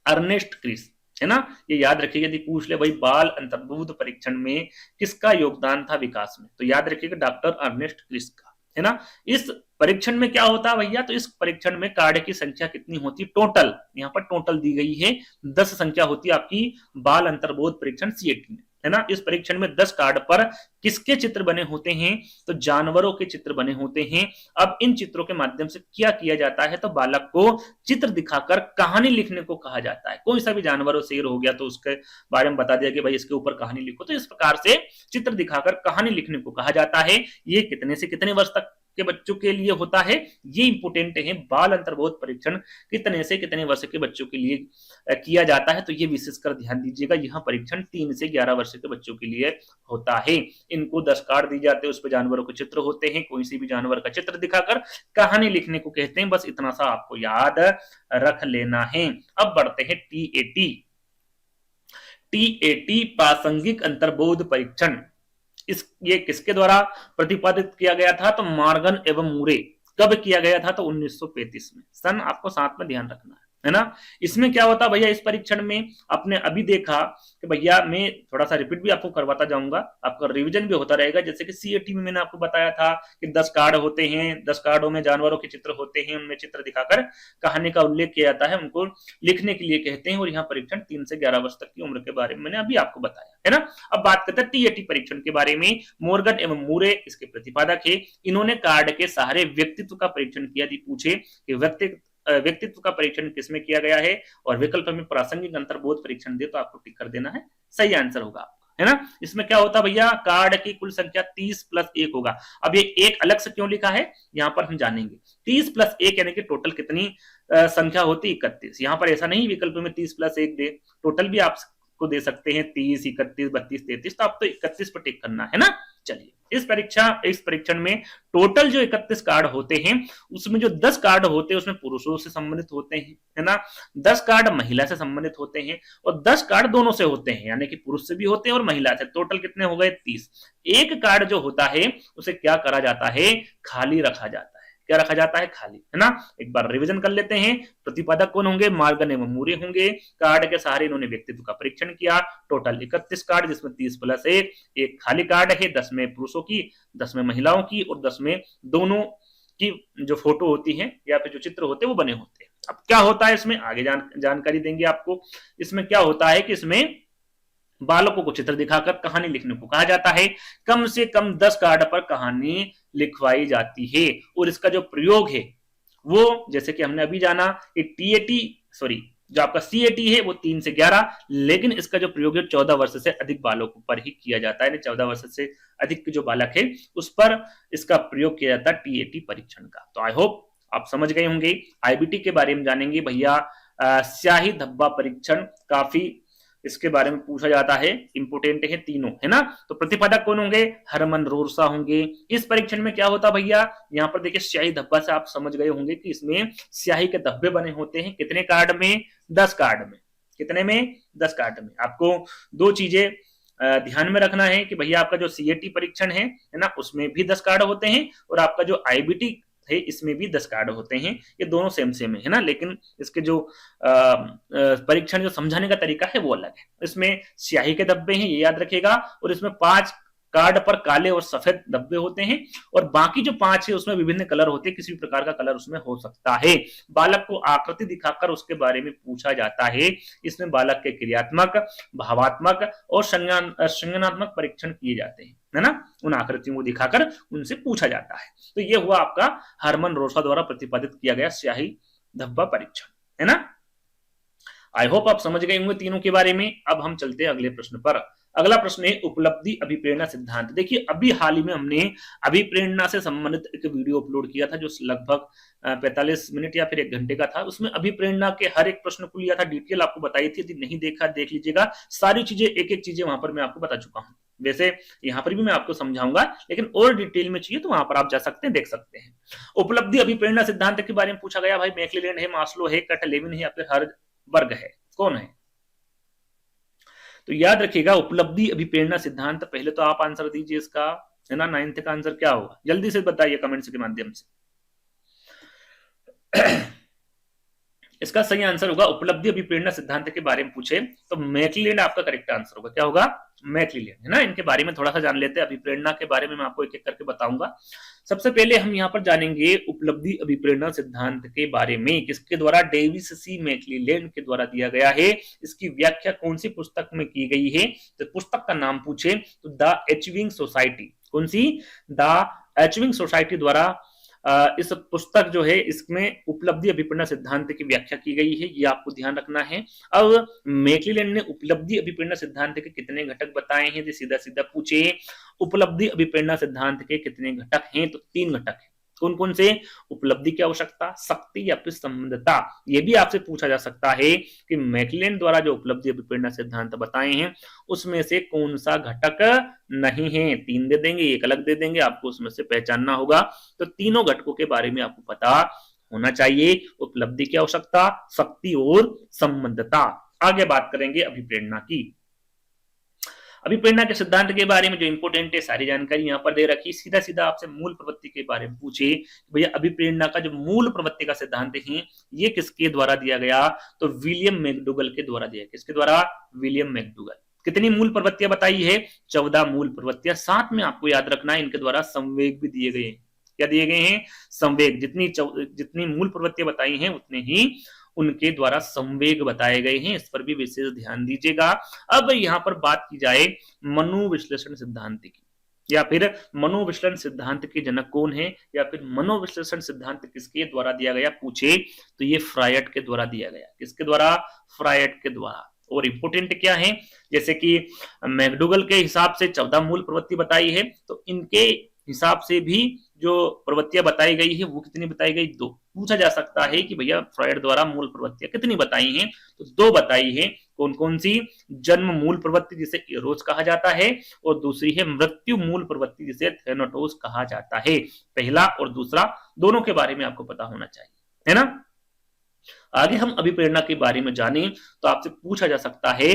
अर्नेस्ट क्रिस, है ना। ये याद रखिएगा, यदि पूछ ले भाई बाल अंतर्बोध परीक्षण में किसका योगदान था विकास में, तो याद रखिएगा डॉक्टर अर्नेस्ट क्रिस का, है ना। इस परीक्षण में क्या होता है भैया, तो इस परीक्षण में कार्ड की संख्या कितनी होती है, टोटल, यहाँ पर टोटल दी गई है 10 संख्या होती है आपकी बाल अंतर्बोध परीक्षण सीएटी में, है ना। इस परीक्षण में 10 कार्ड पर किसके चित्र बने होते हैं, तो जानवरों के चित्र बने होते हैं। अब इन चित्रों के माध्यम से क्या किया जाता है, तो बालक को चित्र दिखाकर कहानी लिखने को कहा जाता है। कोई सा भी जानवर हो, शेर हो गया, तो उसके बारे में बता दिया कि भाई इसके ऊपर कहानी लिखो। तो इस प्रकार से चित्र दिखाकर कहानी लिखने को कहा जाता है। ये कितने से कितने वर्ष तक के बच्चों के लिए होता है, ये इंपोर्टेंट है। बाल अंतर्बोध परीक्षण कितने से कितने वर्ष के बच्चों के लिए किया जाता है, तो ये विशेषकर ध्यान दीजिएगा। यह परीक्षण 3 से 11 वर्ष के बच्चों के लिए होता है। इनको 10 कार्ड दिए जाते हैं, उस पर जानवरों के चित्र होते हैं। कोई सी भी जानवर का चित्र दिखाकर कहानी लिखने को कहते हैं। बस इतना सा आपको याद रख लेना है। अब बढ़ते हैं टीएटी। टीएटी प्रासंगिक अंतर्बोध परीक्षण, ये किसके द्वारा प्रतिपादित किया गया था, तो मॉर्गन एवं मूरे। कब किया गया था, तो 1935 में। सन आपको साथ में ध्यान रखना है ना। इसमें क्या होता भैया, इस परीक्षण में आपने अभी देखा कि भैया, मैं थोड़ा सा रिपीट भी आपको करवाता जाऊंगा, आपका रिवीजन भी होता रहेगा। जैसे कि सीएटी में मैंने आपको बताया था कि 10 कार्ड होते हैं, 10 कार्डों में जानवरों के चित्र होते हैं, उनमें चित्र दिखाकर कहानी का उल्लेख किया जाता है, उनको लिखने के लिए कहते हैं। और यहाँ परीक्षण 3 से 11 वर्ष तक की उम्र के बारे में मैंने अभी आपको बताया, है ना। अब बात करते हैं टीएटी परीक्षण के बारे में। मॉर्गन एवं मूरे इसके प्रतिपादक है। इन्होंने कार्ड के सहारे व्यक्तित्व का परीक्षण किया। पूछे कि व्यक्तित्व का परीक्षण किसमें किया गया है, और विकल्प में प्रासंगिक अंतर्बोध परीक्षण दे, तो आपको टिक कर देना है, सही आंसर होगा, है ना। इसमें क्या होता भैया, कार्ड की कुल संख्या 30 + 1 होगा। अब ये एक अलग से क्यों लिखा है, यहाँ पर हम जानेंगे। 30 + 1 यानी कि टोटल कितनी संख्या होती, 31। यहाँ पर ऐसा नहीं विकल्प में 30 + 1 दे, टोटल भी आपको दे सकते हैं 30, 31, 32, 33। तो आप तो 31 पर टिक करना है ना। चलिए, इस परीक्षण में टोटल जो 31 कार्ड होते हैं, उसमें जो 10 कार्ड होते हैं उसमें पुरुषों से संबंधित होते हैं, है ना। 10 कार्ड महिला से संबंधित होते हैं, और 10 कार्ड दोनों से होते हैं, यानी कि पुरुष से भी होते हैं और महिला से। टोटल कितने हो गए, 30। एक कार्ड जो होता है उसे क्या करा जाता है, खाली रखा जाता है। क्या रखा जाता है, खाली, है ना। एक बार रिवीजन कर लेते हैं। प्रतिपादक कौन होंगे, मॉर्गन एवं मूरे होंगे। कार्ड के सहारे इन्होंने व्यक्तित्व का परीक्षण किया। टोटल 31 कार्ड, जिसमें 30 + 1, एक खाली कार्ड है। 10 में पुरुषों की, 10 में महिलाओं की, और 10 में दोनों की जो फोटो होती है या फिर जो चित्र होते हैं वो बने होते हैं। अब क्या होता है इसमें, आगे जानकारी देंगे आपको। इसमें क्या होता है कि इसमें बालकों को चित्र दिखाकर कहानी लिखने को कहा जाता है। कम से कम 10 कार्ड पर कहानी लिखवाई जाती है और इसका जो प्रयोग है वो जैसे कि हमने अभी जाना कि टीएटी सॉरी जो आपका सीएटी है वो 3 से 11, लेकिन इसका जो प्रयोग है 14 वर्ष से अधिक बालकों पर ही किया जाता है। 14 वर्ष से अधिक जो बालक है उस पर इसका प्रयोग किया जाता है टीएटी परीक्षण का। तो आई होप आप समझ गए होंगे। आईबीटी के बारे में जानेंगे भैया। स्याही धब्बा परीक्षण काफी इसके बारे में पूछा जाता है, इंपोर्टेंट है तीनों, है ना। तो प्रतिपादक कौन होंगे? हरमन रोरसा होंगे। इस परीक्षण में क्या होता भैया, यहाँ पर देखिए स्याही धब्बा से आप समझ गए होंगे कि इसमें स्याही के धब्बे बने होते हैं। कितने कार्ड में? 10 कार्ड में। कितने में? 10 कार्ड में। आपको दो चीजें ध्यान में रखना है कि भैया आपका जो सीएटी परीक्षण है ना, उसमें भी 10 कार्ड होते हैं और आपका जो आईबीटी है इसमें भी 10 कार्ड होते हैं। ये दोनों सेम सेम है ना, लेकिन इसके जो परीक्षण जो समझाने का तरीका है वो अलग है। इसमें स्याही के धब्बे हैं, ये याद रखिएगा, और इसमें 5 कार्ड पर काले और सफेद धब्बे होते हैं और बाकी जो 5 है उसमें विभिन्न कलर होते हैं, किसी भी प्रकार का कलर उसमें हो सकता है। बालक को आकृति दिखाकर उसके बारे में पूछा जाता है। इसमें बालक के क्रियात्मक, भावात्मक और संज्ञानात्मक परीक्षण किए जाते हैं, है ना। उन आकृतियों को दिखाकर उनसे पूछा जाता है। तो ये हुआ आपका हरमन रोरसा द्वारा प्रतिपादित किया गया स्याही धब्बा परीक्षण, है ना। आई होप आप समझ गए होंगे तीनों के बारे में। अब हम चलते हैं अगले प्रश्न पर। अगला प्रश्न है उपलब्धि अभिप्रेरणा सिद्धांत। देखिए अभी हाल ही में हमने अभिप्रेरणा से संबंधित एक वीडियो अपलोड किया था जो लगभग 45 मिनट या फिर 1 घंटे का था। उसमें अभिप्रेरणा के हर एक प्रश्न को लिया था, डिटेल आपको बताई थी। यदि नहीं देखा देख लीजिएगा, सारी चीजें एक एक चीजें वहां पर मैं आपको बता चुका हूँ। वैसे यहाँ पर भी मैं आपको समझाऊंगा, लेकिन और डिटेल में चाहिए तो वहां पर आप जा सकते हैं, देख सकते हैं। उपलब्धि अभिप्रेरणा सिद्धांत के बारे में पूछा गया। भाई मैक्लेलैंड है, मास्लो है, कट-लेविन है या फिर हर्ज़बर्ग है, कौन है? तो याद रखिएगा उपलब्धि अभिप्रेरणा सिद्धांत। पहले तो आप आंसर दीजिए इसका, है ना। 9th का आंसर क्या होगा, जल्दी से बताइए कमेंट्स के माध्यम से। इसका सही आंसर होगा उपलब्धि अभिप्रेरणा सिद्धांत के बारे में पूछे तो मैक्लेलैंड आपका करेक्ट आंसर होगा। क्या होगा? मैक्लेलैंड, है ना। इनके बारे में थोड़ा सा जान लेते हैं। अभिप्रेरणा के बारे में मैं आपको एक एक करके बताऊंगा। सबसे पहले हम यहाँ पर जानेंगे उपलब्धि अभिप्रेरणा सिद्धांत के बारे में, किसके द्वारा? डेविस सी मैक्लेलैंड के द्वारा दिया गया है। इसकी व्याख्या कौन सी पुस्तक में की गई है? तो पुस्तक का नाम पूछे तो द एचविंग सोसाइटी। कौन सी? द एचविंग सोसाइटी द्वारा इस पुस्तक जो है इसमें उपलब्धि अभिप्रेरणा सिद्धांत की व्याख्या की गई है, ये आपको ध्यान रखना है। अब मैक्लेलैंड ने उपलब्धि अभिप्रेरणा सिद्धांत के कितने घटक बताए हैं? तो सीधा सीधा पूछे उपलब्धि अभिप्रेरणा सिद्धांत के कितने घटक हैं? तो 3 घटक हैं। कौन कौन से? उपलब्धि की आवश्यकता, शक्ति या फिर संबंधता। ये भी आपसे पूछा जा सकता है कि मैक्लेलैंड द्वारा जो उपलब्धि अभिप्रेरणा सिद्धांत बताए हैं उसमें से कौन सा घटक नहीं है। 3 दे देंगे, एक अलग दे देंगे, आपको उसमें से पहचानना होगा। तो तीनों घटकों के बारे में आपको पता होना चाहिए, उपलब्धि की आवश्यकता, शक्ति और संबंधता। आगे बात करेंगे अभिप्रेरणा की। अभिप्रेरणा के सिद्धांत के बारे में जो इंपोर्टेंट है सारी जानकारी यहाँ पर दे रखी। सीधा सीधा आपसे मूल प्रवृत्ति के बारे में पूछे, भैया अभिप्रेरणा का जो मूल प्रवृत्ति का सिद्धांत है ये किसके द्वारा दिया गया? तो विलियम मैकडूगल के द्वारा दिया। किसके द्वारा? William McDougall. कितनी मूल प्रवृत्तियां बताई है? 14 मूल प्रवृत्तियां। साथ में आपको याद रखना है इनके द्वारा संवेग भी दिए गए हैं। क्या दिए गए हैं? संवेग। जितनी मूल प्रवृत्तियां बताई हैं उतने ही उनके द्वारा संवेग बताए गए हैं, इस पर भी विशेष ध्यान दीजिएगा। अब यहाँ पर बात की जाए मनोविश्लेषण सिद्धांत की, या फिर मनोविश्लेषण सिद्धांत के जनक कौन है, या फिर मनोविश्लेषण सिद्धांत किसके द्वारा दिया गया पूछे तो ये फ्रायड के द्वारा दिया गया। किसके द्वारा? फ्रायड के द्वारा। और इंपोर्टेंट क्या है, जैसे कि मैकडूगल के हिसाब से 14 मूल प्रवृत्ति बताई है, तो इनके हिसाब से भी जो प्रवृत्तियां बताई गई है वो कितनी बताई गई? 2। पूछा जा सकता है कि भैया फ्रायड द्वारा मूल प्रवृत्तियां कितनी बताई हैं? तो 2 बताई है। कौन कौन सी? जन्म मूल प्रवृत्ति जिसे एरोस कहा जाता है, और दूसरी है मृत्यु मूल प्रवृत्ति जिसे थैनाटोस कहा जाता है। पहला और दूसरा दोनों के बारे में आपको पता होना चाहिए, है ना। आगे हम अभिप्रेरणा के बारे में जाने तो आपसे पूछा जा सकता है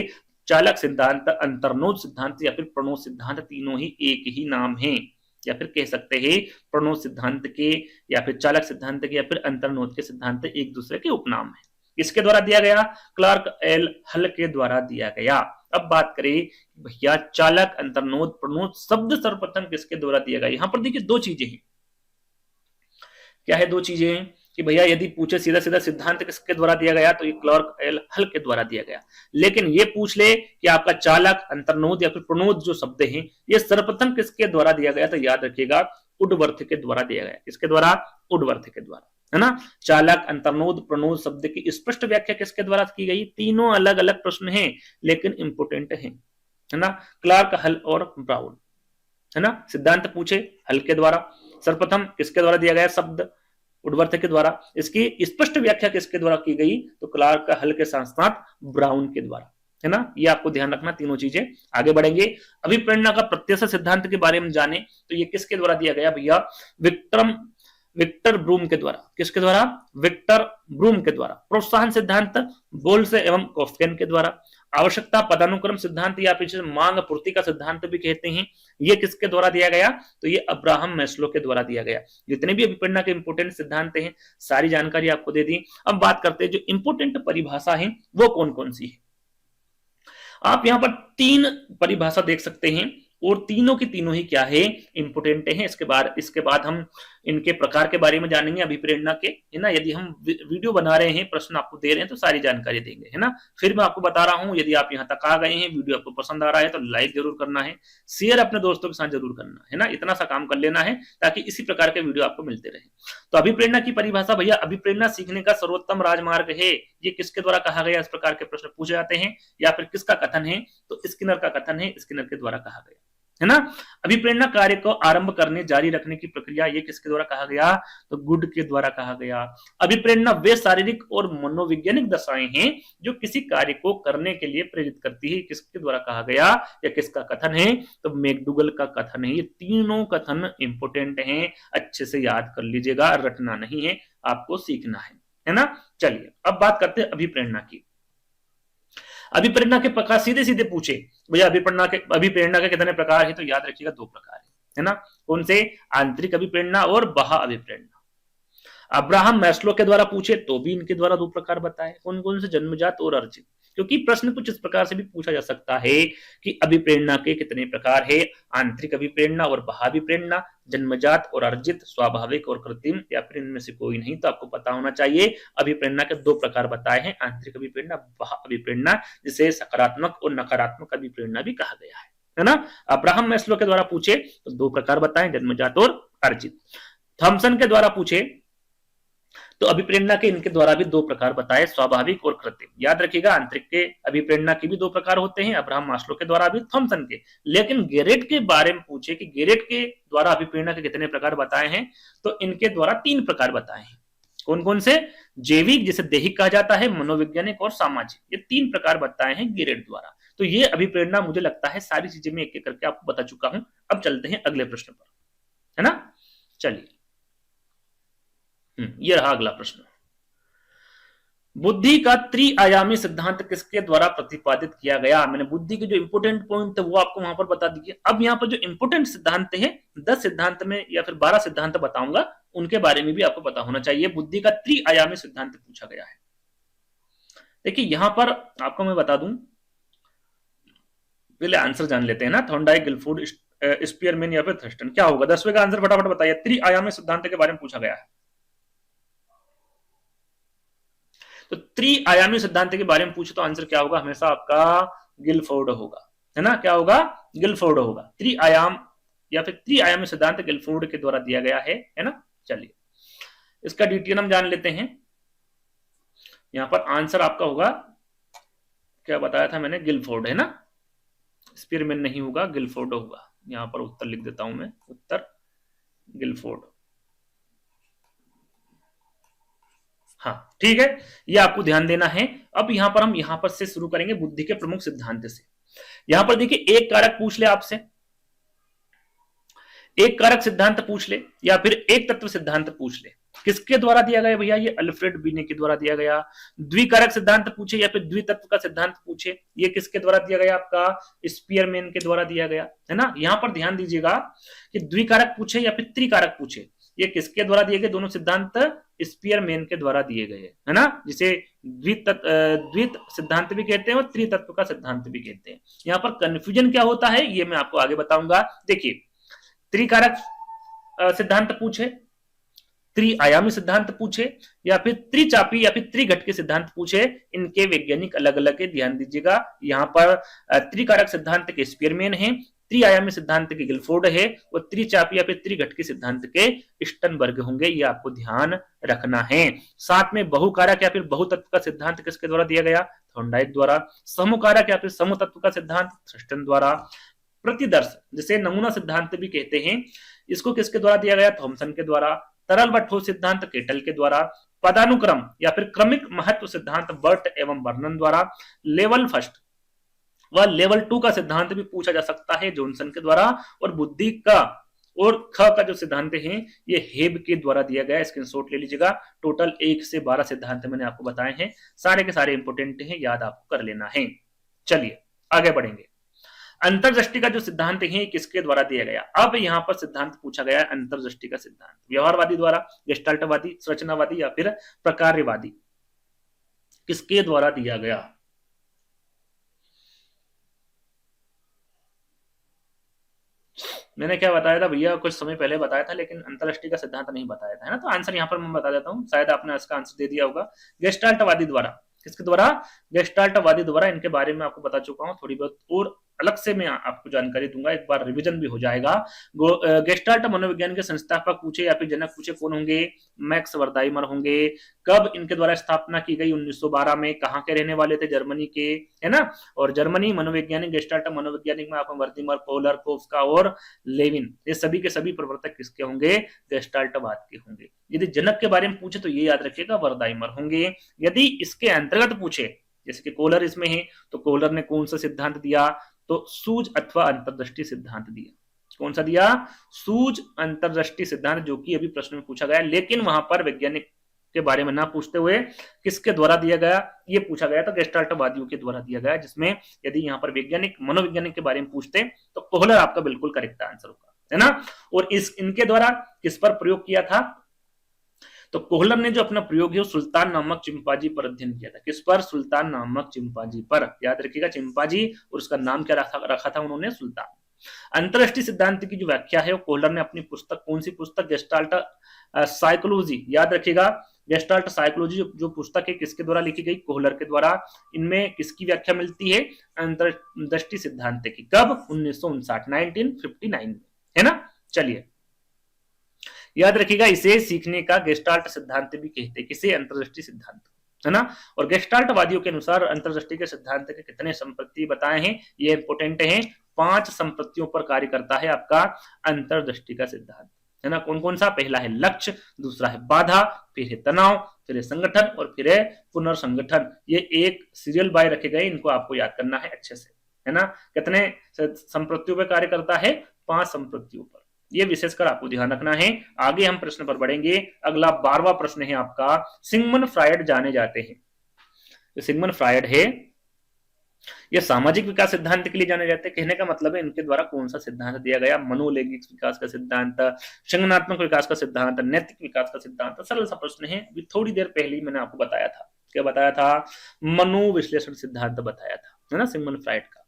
चालक सिद्धांत, अंतर्नोद सिद्धांत या फिर प्रणोद सिद्धांत, तीनों ही एक ही नाम है। या फिर कह सकते हैं प्रणोद सिद्धांत के या फिर चालक सिद्धांत के या फिर अंतर्नोद के सिद्धांत एक दूसरे के उपनाम है। किसके द्वारा दिया गया? क्लार्क एल हल के द्वारा दिया गया। अब बात करें भैया चालक, अंतर्नोद, प्रणोद शब्द सर्वप्रथम किसके द्वारा दिया गया? यहां पर देखिए 2 चीजें हैं। क्या है 2 चीजें? कि भैया यदि पूछे सीधा सीधा सिद्धांत किसके द्वारा दिया गया तो ये क्लार्क हल के द्वारा दिया गया। लेकिन ये पूछ ले कि आपका चालक, अंतर्नोद या फिर प्रणोद जो शब्द हैं ये सर्वप्रथम किसके द्वारा दिया गया, तो याद रखिएगा वुडवर्थ के द्वारा दिया गया। किसके द्वारा? वुडवर्थ के द्वारा, है ना। चालक, अंतर्नोद, प्रणोद शब्द की स्पष्ट व्याख्या किसके द्वारा की गई? तीनों अलग अलग प्रश्न हैं लेकिन इंपोर्टेंट है ना। क्लार्क, हल और ब्राउन, है ना। सिद्धांत पूछे हल के द्वारा, सर्वप्रथम किसके द्वारा दिया गया शब्द? वुडवर्थ के द्वारा। इसकी स्पष्ट व्याख्या किसके द्वारा की गई? तो क्लार्क, हल के साथ साथ ब्राउन के द्वारा, है ना। ये आपको ध्यान रखना, तीनों चीजें। आगे बढ़ेंगे, अभिप्रेरणा का प्रत्यक्ष सिद्धांत के बारे में जाने तो ये किसके द्वारा दिया गया भैया? विक्टर ब्रूम के द्वारा। किसके द्वारा? विक्टर ब्रूम के द्वारा। प्रोत्साहन सिद्धांत बोल्स एवं कोफ्कन के द्वारा। आवश्यकता पदानुक्रम सिद्धांत या फिर मांग पूर्ति का सिद्धांत भी कहते हैं, ये किसके द्वारा दिया गया? तो ये अब्राहम मैस्लो के द्वारा दिया गया। जितने भी अभिप्रेरणा के इंपोर्टेंट सिद्धांत हैं सारी जानकारी आपको दे दी। अब बात करते हैं जो इंपोर्टेंट परिभाषा है वो कौन कौन सी है। आप यहां पर 3 परिभाषा देख सकते हैं और तीनों की तीनों ही क्या है? इंपोर्टेंट है। इसके बाद हम इनके प्रकार के बारे में जानेंगे अभिप्रेरणा के, है ना। यदि हम वीडियो बना रहे हैं, प्रश्न आपको दे रहे हैं तो सारी जानकारी देंगे, है ना। फिर मैं आपको बता रहा हूं, यदि आप यहां तक आ गए हैं, वीडियो आपको पसंद आ रहा है तो लाइक जरूर करना है, शेयर अपने दोस्तों के साथ जरूर करना है ना। इतना सा काम कर लेना है ताकि इसी प्रकार के वीडियो आपको मिलते रहे। तो अभिप्रेरणा की परिभाषा भैया, अभिप्रेरणा सीखने का सर्वोत्तम राजमार्ग है। ये किसके द्वारा कहा गया? इस प्रकार के प्रश्न पूछे जाते हैं। या फिर किसका कथन है? तो स्किनर का कथन है, स्किनर के द्वारा कहा गया, है ना। अभिप्रेरणा कार्य को आरंभ करने, जारी रखने की प्रक्रिया, ये किसके द्वारा कहा गया? तो गुड के द्वारा कहा गया। अभिप्रेरणा वे शारीरिक और मनोवैज्ञानिक दशाएं हैं जो किसी कार्य को करने के लिए प्रेरित करती है, किसके द्वारा कहा गया या किसका कथन है? तो मैकडूगल का कथन है। ये तीनों कथन इंपोर्टेंट हैं, अच्छे से याद कर लीजिएगा, रटना नहीं है, आपको सीखना है ना। चलिए अब बात करते हैं अभिप्रेरणा की। अभिप्रेरणा के प्रकार सीधे सीधे पूछे भैया, अभिप्रेरणा के कितने प्रकार है? तो याद रखिएगा 2 प्रकार है ना। कौन से? आंतरिक अभिप्रेरणा और बाह्य अभिप्रेरणा। अब्राहम मैस्लो के द्वारा पूछे तो भी इनके द्वारा 2 प्रकार बताए। कौन कौन से? जन्मजात और अर्जित। क्योंकि प्रश्न कुछ इस प्रकार से भी पूछा जा सकता है कि अभिप्रेरणा के कितने प्रकार है? आंतरिक अभिप्रेरणा और बाह्य अभिप्रेरणा, जन्मजात और अर्जित, स्वाभाविक और कृत्रिम, या फिर इनमें से कोई नहीं। तो आपको पता होना चाहिए अभिप्रेरणा के 2 प्रकार बताए हैं, आंतरिक अभिप्रेरणा, बाह्य अभिप्रेरणा, जिसे सकारात्मक और नकारात्मक अभिप्रेरणा भी कहा गया है ना। अब्राहम मैस्लो के द्वारा पूछे तो 2 प्रकार बताए, जन्मजात और अर्जित। थॉमसन के द्वारा पूछे तो अभिप्रेरणा के इनके द्वारा भी 2 प्रकार बताए, स्वाभाविक और कृत्रिम। याद रखिएगा आंतरिक के अभिप्रेरणा के भी 2 प्रकार होते हैं, अब्राहम मास्लो के द्वारा भी, थॉमसन के। लेकिन गेरेट के बारे में पूछे कि गेरेट के द्वारा अभिप्रेरणा के कितने प्रकार बताए हैं, तो इनके द्वारा 3 प्रकार बताए हैं। कौन कौन से? जैविक, जिसे दैहिक कहा जाता है, मनोवैज्ञानिक और सामाजिक, ये 3 प्रकार बताए हैं गेरेट द्वारा। तो ये अभिप्रेरणा मुझे लगता है सारी चीजें मैं एक एक करके आपको बता चुका हूं। अब चलते हैं अगले प्रश्न पर, है ना। चलिए ये रहा अगला प्रश्न। बुद्धि का त्रिआयामी सिद्धांत किसके द्वारा प्रतिपादित किया गया? मैंने बुद्धि के जो इंपोर्टेंट पॉइंट थे वो आपको वहां पर बता दिए। अब यहाँ पर जो इंपोर्टेंट सिद्धांत है, 10 सिद्धांत में या फिर 12 सिद्धांत बताऊंगा, उनके बारे में भी आपको पता होना चाहिए। बुद्धि का त्रिआयामी सिद्धांत पूछा गया है। देखिए यहां पर आपको मैं बता दूं, पहले आंसर जान लेते हैं ना। थॉर्नडाइक, गिलफोर्ड, स्पीयरमैन या फिर थर्स्टन, क्या होगा? 10वें का आंसर फटाफट बताइए। त्रिआयामी सिद्धांत के बारे में पूछा गया है, तो त्रिआयामी सिद्धांत के बारे में पूछे तो आंसर क्या होगा? हमेशा आपका गिलफोर्ड होगा, है ना। क्या होगा? गिलफोर्ड होगा। त्रिआयाम या फिर त्रिआयामी सिद्धांत गिलफोर्ड के द्वारा दिया गया है ना। चलिए इसका डिटेल हम जान लेते हैं। यहां पर आंसर आपका होगा, क्या बताया था मैंने? गिलफोर्ड, है ना। स्पीयरमैन नहीं होगा, गिलफोर्ड होगा। यहां पर उत्तर लिख देता हूं मैं, उत्तर गिलफोर्ड। हाँ ठीक है, ये आपको ध्यान देना है। अब हम यहां पर से शुरू करेंगे बुद्धि के प्रमुख सिद्धांत से। यहां पर देखिए एक कारक पूछ ले आपसे, एक कारक सिद्धांत पूछ ले या फिर एक तत्व सिद्धांत पूछ ले, किसके द्वारा दिया गया भैया? ये अल्फ्रेड बीने के द्वारा दिया गया। द्विकारक सिद्धांत पूछे या फिर द्वितत्व का सिद्धांत पूछे, ये किसके द्वारा दिया गया? आपका स्पीयरमैन के द्वारा दिया गया, है ना। यहां पर ध्यान दीजिएगा कि द्विकारक पूछे या फिर त्रिकारक पूछे, ये किसके द्वारा दिए गए? दोनों सिद्धांत स्पीयरमैन के द्वारा दिए गए, है ना, जिसे द्वित सिद्धांत भी कहते हैं और त्रितत्व का सिद्धांत भी कहते हैं। यहाँ पर कंफ्यूजन क्या होता है ये मैं आपको आगे बताऊंगा। देखिए त्रिकारक सिद्धांत पूछे, त्रिआयामी सिद्धांत पूछे या फिर त्रिचापी या फिर त्रिघटकी सिद्धांत पूछे, इनके वैज्ञानिक अलग अलग है, ध्यान दीजिएगा। यहाँ पर त्रिकारक सिद्धांत के स्पीयरमैन है, त्रिआयामी सिद्धांत के गिलफोर्ड है और त्रिचापी या फिर त्रिघटकी सिद्धांत के स्टर्नबर्ग होंगे, ये आपको ध्यान रखना है। साथ में बहुकारक या फिर बहुतत्व का सिद्धांत किसके द्वारा दिया गया? थॉर्नडाइक द्वारा। समकारक या फिर समतत्व का सिद्धांत थर्स्टन द्वारा। प्रतिदर्श जिसे नमूना सिद्धांत भी कहते हैं, इसको किसके द्वारा दिया गया? थॉमसन के द्वारा। तरल व ठोस सिद्धांत केटल के द्वारा। पदानुक्रम या फिर क्रमिक महत्व सिद्धांत बर्ट एवं बर्नन द्वारा। लेवल फर्स्ट व लेवल 2 का सिद्धांत भी पूछा जा सकता है, जॉनसन के द्वारा। और बुद्धि का और ख का जो सिद्धांत है ये हेब के द्वारा दिया गया, स्क्रीनशॉट ले लीजिएगा। टोटल 1 से 12 सिद्धांत मैंने आपको बताए हैं, सारे के सारे इंपोर्टेंट हैं, याद आपको कर लेना है। चलिए आगे बढ़ेंगे। अंतर्दृष्टि का जो सिद्धांत है किसके द्वारा दिया गया? अब यहाँ पर सिद्धांत पूछा गया है अंतर्दृष्टि का सिद्धांत व्यवहारवादी द्वारा, गेस्टाल्टवादी, संरचनावादी या फिर प्रकार्यवादी, किसके द्वारा दिया गया? मैंने क्या बताया था भैया, कुछ समय पहले बताया था, लेकिन अंतर्दृष्टि का सिद्धांत नहीं बताया था, है ना। तो आंसर यहाँ पर मैं बता देता हूँ, शायद आपने इसका आंसर दे दिया होगा। गेस्टाल्टवादी द्वारा। किसके द्वारा? गेस्टाल्टवादी द्वारा। इनके बारे में आपको बता चुका हूँ, थोड़ी बहुत और अलग से मैं आपको जानकारी दूंगा, एक बार रिवीजन भी हो जाएगा। गेस्टाल्ट मनोविज्ञान के संस्थापक पूछे या फिर जनक पूछे, कौन होंगे? मैक्स वर्दाइमर होंगे। कब इनके द्वारा स्थापना की गई? 1912 में। कहाँ के रहने वाले थे? जर्मनी के, है ना। और जर्मनी मनोवैज्ञानिक, गेस्टाल्ट मनोवैज्ञानिक में आपको वर्दिमर, कोहलर, कोफ्का और लेविन, ये सभी के सभी प्रवर्तक किसके होंगे? गेस्टाल्टवाद के होंगे। यदि जनक के बारे में पूछे तो ये याद रखिएगा, वर्दाइमर होंगे। यदि इसके अंतर्गत पूछे, जैसे कि कोहलर इसमें है, तो कोहलर ने कौन सा सिद्धांत दिया? तो सूझ अथवा अंतर्दृष्टि सिद्धांत दिया। कौन सा दिया? सूझ अंतर्दृष्टि सिद्धांत, जो कि अभी प्रश्न में पूछा गया, लेकिन वहां पर वैज्ञानिक के बारे में ना पूछते हुए किसके द्वारा दिया गया ये पूछा गया, तो गेस्टाल्टवादियों के द्वारा दिया गया। जिसमें यदि यहाँ पर वैज्ञानिक मनोवैज्ञानिक के बारे में पूछते तो कोहलर आपका बिल्कुल करेक्ट आंसर होगा, है ना। और इनके द्वारा किस पर प्रयोग किया था? तो कोहलर ने जो अपना प्रयोग है सुल्तान नामक चिंपांजी पर अध्ययन किया था। किस पर? सुल्तान नामक चिंपांजी पर। याद रखिएगा, चिंपांजी, और उसका नाम क्या रखा था उन्होंने? सुल्तान। अंतरराष्ट्रीय सिद्धांत की जो व्याख्या है वो कोहलर ने अपनी पुस्तक, कौन सी पुस्तक? Gestalt psychology. याद रखिएगा, गेस्टाल्ट साइकोलॉजी जो पुस्तक है किसके द्वारा लिखी गई? कोहलर के द्वारा। इनमें किसकी व्याख्या मिलती है? अंतरदृष्टि सिद्धांत की। कब? 1959 में, है ना। चलिए याद रखिएगा, इसे सीखने का गेस्टाल्ट सिद्धांत भी कहते हैं। किसे? अंतर्दृष्टि सिद्धांत, है ना। और गेस्टाल्टवादियों के अनुसार अंतर्दृष्टि के सिद्धांत के कितने संपत्ति बताए हैं? ये इंपोर्टेंट है। 5 संपत्तियों पर कार्य करता है आपका अंतर्दृष्टि का सिद्धांत, है ना। कौन कौन सा? पहला है लक्ष्य, दूसरा है बाधा, फिर है तनाव, फिर है संगठन और फिर है पुनर्संगठन। ये एक सीरियल बाय रखे गए, इनको आपको याद करना है अच्छे से, है ना। कितने संपत्तियों पर कार्य करता है? 5 संपत्तियों पर। ये विशेषकर आपको ध्यान रखना है। आगे हम प्रश्न पर बढ़ेंगे। अगला 12वां प्रश्न है आपका, सिगमंड फ्रायड जाने जाते हैं। तो सिगमंड फ्रायड है, ये सामाजिक विकास सिद्धांत के लिए जाने जाते हैं। कहने का मतलब है इनके द्वारा कौन सा सिद्धांत दिया गया? मनोलैंगिक विकास का सिद्धांत, संज्ञानात्मक विकास का सिद्धांत, नैतिक विकास का सिद्धांत। सरल सा प्रश्न है, अभी थोड़ी देर पहले मैंने आपको बताया था। क्या बताया था? मनोविश्लेषण सिद्धांत बताया था, है ना, सिगमंड फ्रायड का।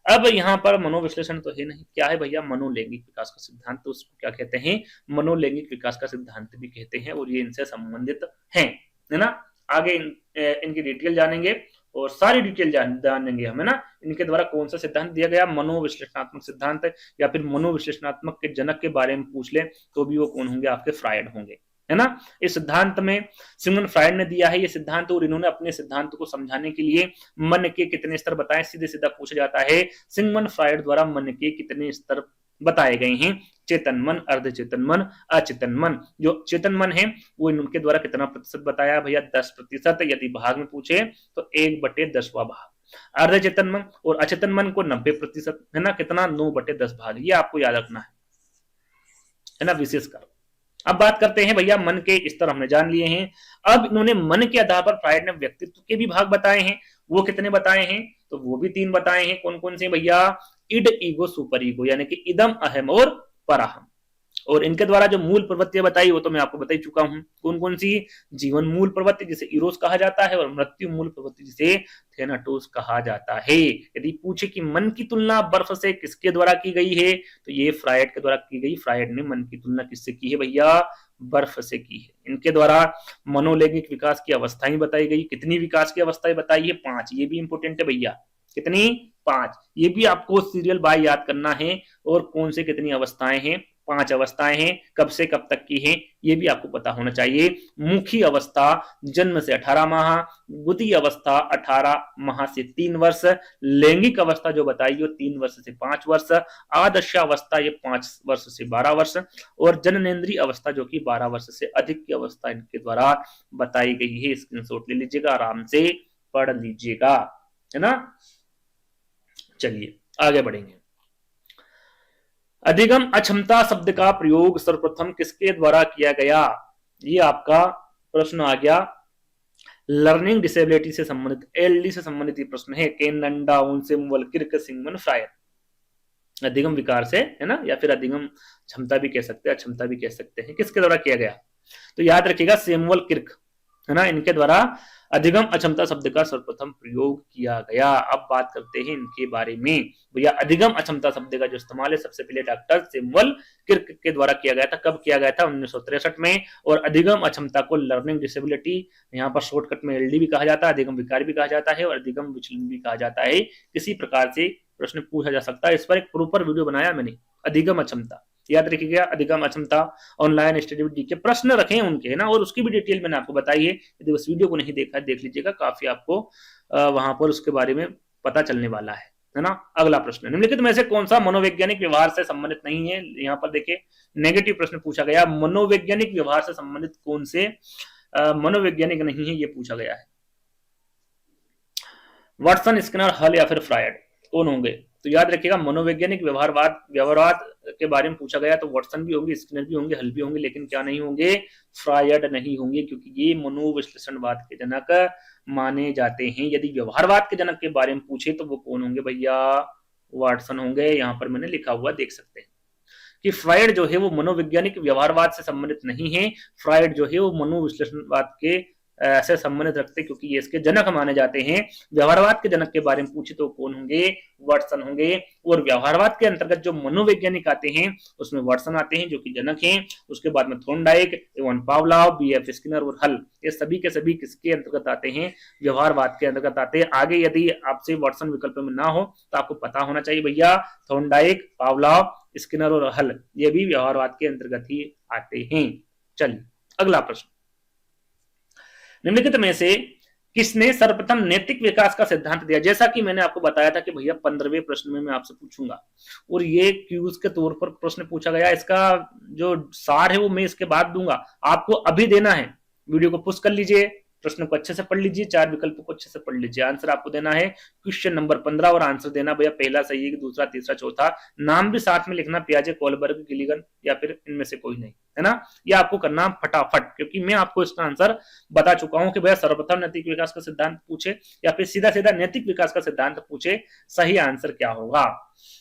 अब यहाँ पर मनोविश्लेषण तो है नहीं, क्या है भैया? मनोलैंगिक विकास का सिद्धांत। तो उसको क्या कहते हैं? मनोलैंगिक विकास का सिद्धांत भी कहते हैं, और ये इनसे संबंधित है ना। आगे इनकी डिटेल जानेंगे और सारी डिटेल जानेंगे हम, है ना। इनके द्वारा कौन सा सिद्धांत दिया गया? मनोविश्लेषणात्मक सिद्धांत। या फिर मनोविश्लेषणात्मक के जनक के बारे में पूछ ले तो भी वो कौन होंगे? आपके फ्रायड होंगे, है ना। इस सिद्धांत में सिगमंड फ्रायड ने दिया है ये सिद्धांत, और इन्होंने अपने सिद्धांत को समझाने के लिए मन के कितने स्तर बताए? सीधे सीधा पूछा जाता है, सिगमंड फ्रायड द्वारा मन के कितने स्तर बताए गए हैं? चेतन मन, अर्धचेतन मन, अचेतन मन। जो चेतन मन है वो इनके द्वारा कितना प्रतिशत बताया भैया? 10%। यदि भाग में पूछे तो 1/10वां भाग। अर्धचेतन मन और अचेतन मन को 90%, है ना। कितना? 9/10 भाग। ये आपको याद रखना है ना, विशेषकर। अब बात करते हैं भैया, मन के स्तर हमने जान लिए हैं। अब इन्होंने मन के आधार पर फ्रायड ने व्यक्तित्व के भी भाग बताए हैं। वो कितने बताए हैं? तो वो भी 3 बताए हैं। कौन कौन से भैया? इड, ईगो, सुपर ईगो, यानी कि इदम, अहम और पराहम। और इनके द्वारा जो मूल प्रवृत्तियां बताई वो तो मैं आपको बता ही चुका हूं। कौन कौन सी? जीवन मूल प्रवृत्ति जिसे इरोस कहा जाता है, और मृत्यु मूल प्रवृत्ति जिसे थेनाटोस कहा जाता है। यदि पूछे कि मन की तुलना बर्फ से किसके द्वारा की गई है, तो ये फ्रायड के द्वारा की गई। फ्रायड ने मन की तुलना किससे की है भैया, बर्फ से की है। इनके द्वारा मनोलैंगिक विकास की अवस्थाएं बताई गई। कितनी विकास की अवस्थाएं बताई है, 5। ये भी इंपोर्टेंट है भैया, कितनी, 5। ये भी आपको सीरियल बाय याद करना है। और कौन से कितनी अवस्थाएं हैं, 5 अवस्थाएं हैं। कब से कब तक की हैं, ये भी आपको पता होना चाहिए। मुखी अवस्था जन्म से 18 माह, गुदी अवस्था 18 माह से 3 वर्ष, लैंगिक अवस्था जो बताई वो 3 वर्ष से 5 वर्ष, आदर्शावस्था ये 5 वर्ष से 12 वर्ष, और जननेन्द्रीय अवस्था जो कि 12 वर्ष से अधिक की अवस्था इनके द्वारा बताई गई है। स्क्रीनशॉट ले लीजिएगा, आराम से पढ़ लीजिएगा, है ना। चलिए आगे बढ़ेंगे। अधिगम अक्षमता शब्द का प्रयोग सर्वप्रथम किसके द्वारा किया गया, ये आपका प्रश्न आ गया। लर्निंग डिसेबिलिटी से संबंधित, एलडी से संबंधित ये प्रश्न है। केनंडा उनसेमुअल किर्क सिंगमन फ्रायर। अधिगम विकार से, है ना, या फिर अधिगम क्षमता भी कह सकते हैं, अक्षमता भी कह सकते हैं। किसके द्वारा किया गया, तो याद रखिएगा सैमुअल किर्क, है ना, इनके द्वारा अधिगम अक्षमता शब्द का सर्वप्रथम प्रयोग किया गया। अब बात करते हैं इनके बारे में। भैया अधिगम अक्षमता शब्द का जो इस्तेमाल है सबसे पहले डॉक्टर सैमुअल किर्क के द्वारा किया गया था। कब किया गया था, 1963 में। और अधिगम अक्षमता को लर्निंग डिसेबिलिटी, यहाँ पर शॉर्टकट में एलडी भी कहा जाता है, अधिगम विकार भी कहा जाता है, और अधिगम विचलन भी कहा जाता है। किसी प्रकार से प्रश्न पूछा जा सकता है। इस पर एक प्रॉपर वीडियो बनाया मैंने, अधिगम अक्षमता, याद रखिएगा। अधिगम अक्षमता ऑनलाइन स्टडी विद डीके प्रश्न रखे उनके, है ना, और उसकी भी डिटेल मैंने आपको बताई है। यदि उस वीडियो को नहीं देखा देख लीजिएगा, काफी आपको वहां पर उसके बारे में पता चलने वाला है ना। अगला प्रश्न, निम्नलिखित में से कौन सा मनोवैज्ञानिक व्यवहार से संबंधित नहीं है। यहाँ पर देखिए नेगेटिव प्रश्न पूछा गया, मनोवैज्ञानिक व्यवहार से संबंधित कौन से मनोवैज्ञानिक नहीं है, ये पूछा गया है। वाटसन, स्किनर, हल या फिर फ्रायड, कौन होंगे, तो याद रखिएगा मनोवैज्ञानिक व्यवहारवाद के बारे में पूछा गया तो वाटसन भी होंगे, स्किनर भी होंगे, हल भी होंगे, लेकिन क्या नहीं होंगे, फ्रायड नहीं होंगे, क्योंकि ये मनोविश्लेषणवाद के जनक माने जाते हैं। यदि व्यवहारवाद के जनक के बारे में पूछे तो वो कौन होंगे भैया, वाटसन होंगे। यहाँ पर मैंने लिखा हुआ देख सकते हैं कि फ्रायड जो है वो मनोवैज्ञानिक व्यवहारवाद से संबंधित नहीं है। फ्रायड जो है वो मनोविश्लेषणवाद के ऐसे संबंधित रखते, क्योंकि ये इसके जनक माने जाते हैं। व्यवहारवाद के जनक के बारे में पूछे तो कौन होंगे, वाटसन होंगे। और व्यवहारवाद के अंतर्गत जो मनोवैज्ञानिक आते हैं उसमें वाटसन आते हैं जो कि जनक हैं। उसके बाद में Thorndike, Ivan Pavlov, BF Skinner और हल, ये सभी के सभी किसके अंतर्गत आते हैं, व्यवहारवाद के अंतर्गत आते हैं। आगे यदि आपसे वाटसन विकल्प में ना हो तो आपको पता होना चाहिए भैया, थॉर्नडाइक, पावलोव, स्किनर और हल ये भी व्यवहारवाद के अंतर्गत ही आते हैं। चलिए अगला प्रश्न, निम्नलिखित में से किसने सर्वप्रथम नैतिक विकास का सिद्धांत दिया। जैसा कि मैंने आपको बताया था कि भैया 15वें प्रश्न में मैं आपसे पूछूंगा, और ये क्यूज के तौर पर प्रश्न पूछा गया। इसका जो सार है वो मैं इसके बाद दूंगा, आपको अभी देना है। वीडियो को पुश कर लीजिए, प्रश्न को अच्छे से पढ़ लीजिए, 4 विकल्पों को अच्छे से पढ़ लीजिए। आंसर आपको देना है क्वेश्चन नंबर 15, और आंसर देना भैया पहला सही है कि दूसरा, तीसरा, चौथा। नाम भी साथ में लिखना, पियाजे, कोलबर्ग, गिलिगन या फिर इनमें से कोई नहीं, है ना। ये आपको करना फटाफट, क्योंकि मैं आपको इसका आंसर बता चुका हूं कि भैया सर्वप्रथम नैतिक विकास का सिद्धांत पूछे या फिर सीधा सीधा नैतिक विकास का सिद्धांत पूछे, सही आंसर क्या होगा।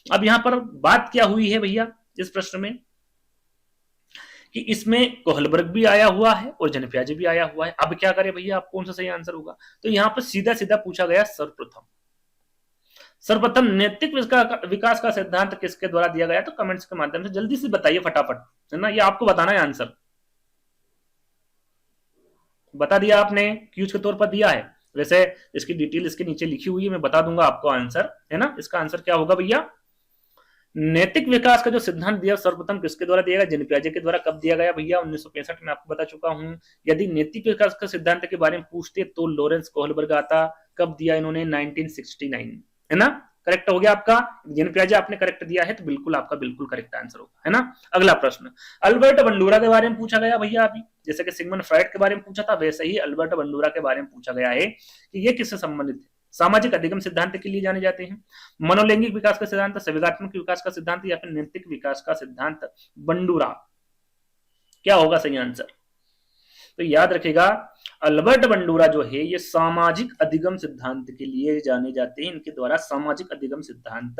अब यहां पर बात क्या हुई है भैया इस प्रश्न में कि इसमें कोहलबर्ग भी आया हुआ है और जनपियाजे भी आया हुआ है। अब क्या करें भैया, आप कौन सा सही आंसर होगा, तो यहां पर सीधा सीधा पूछा गया सर्वप्रथम नैतिक विकास का सिद्धांत किसके द्वारा दिया गया, तो कमेंट्स के माध्यम से जल्दी से बताइए फटाफट, है ना। ये आपको बताना है आंसर, बता दिया आपने, क्यूज के तौर पर दिया है। वैसे इसकी डिटेल इसके नीचे लिखी हुई है, मैं बता दूंगा आपको आंसर, है ना। इसका आंसर क्या होगा भैया, नैतिक विकास का जो सिद्धांत दिया सर्वप्रथम किसके द्वारा दिया गया, जनपियाजे के द्वारा। कब दिया गया भैया, 1965 में, आपको बता चुका हूं। यदि नैतिक विकास का सिद्धांत के बारे में पूछते तो लॉरेंस कोहलबर्ग आता। कब दिया इन्होंने, 1969, है ना। करेक्ट हो गया आपका, जनपियाजे आपने करेक्ट दिया है तो बिल्कुल आपका बिल्कुल करेक्ट आंसर होगा, है ना। अगला प्रश्न, अल्बर्ट बंडूरा के बारे में पूछा गया भैया। अभी जैसे कि सिगमंड फ्रायड के बारे में पूछा था, वैसे ही अल्बर्ट बंडूरा के बारे में पूछा गया है कि ये किससे संबंधित है। सामाजिक अधिगम सिद्धांत के लिए जाने जाते हैं, मनोलैंगिक विकास का सिद्धांत, संवेगात्मक विकास का सिद्धांत या फिर नैतिक विकास का सिद्धांत। बंडूरा क्या होगा सही आंसर, तो याद रखेगा अल्बर्ट बंडूरा जो है ये सामाजिक अधिगम सिद्धांत के लिए जाने जाते हैं, इनके द्वारा सामाजिक अधिगम सिद्धांत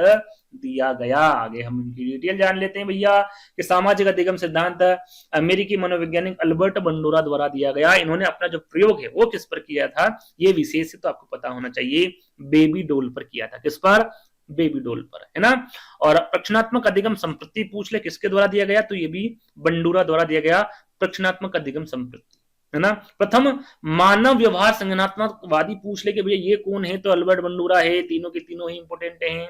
दिया गया। आगे हम इनकी डिटेल जान लेते हैं भैया कि सामाजिक अधिगम सिद्धांत अमेरिकी मनोवैज्ञानिक अल्बर्ट बंडूरा द्वारा दिया गया। इन्होंने अपना जो प्रयोग है वो किस पर किया था, ये विशेष तो आपको पता होना चाहिए, बेबी डॉल पर किया था। किस पर? बेबी डॉल पर, है ना। और प्रक्षणात्मक अधिगम संपत्ति पूछ ले किसके द्वारा दिया गया, तो ये भी बंडूरा द्वारा दिया गया, प्रक्षणात्मक अधिगम संपत्ति, है ना। प्रथम मानव व्यवहार संज्ञानात्मकवादी पूछ ले कि भैया ये कौन है, तो अल्बर्ट बंडूरा है। तीनों के तीनों ही इंपोर्टेंट हैं,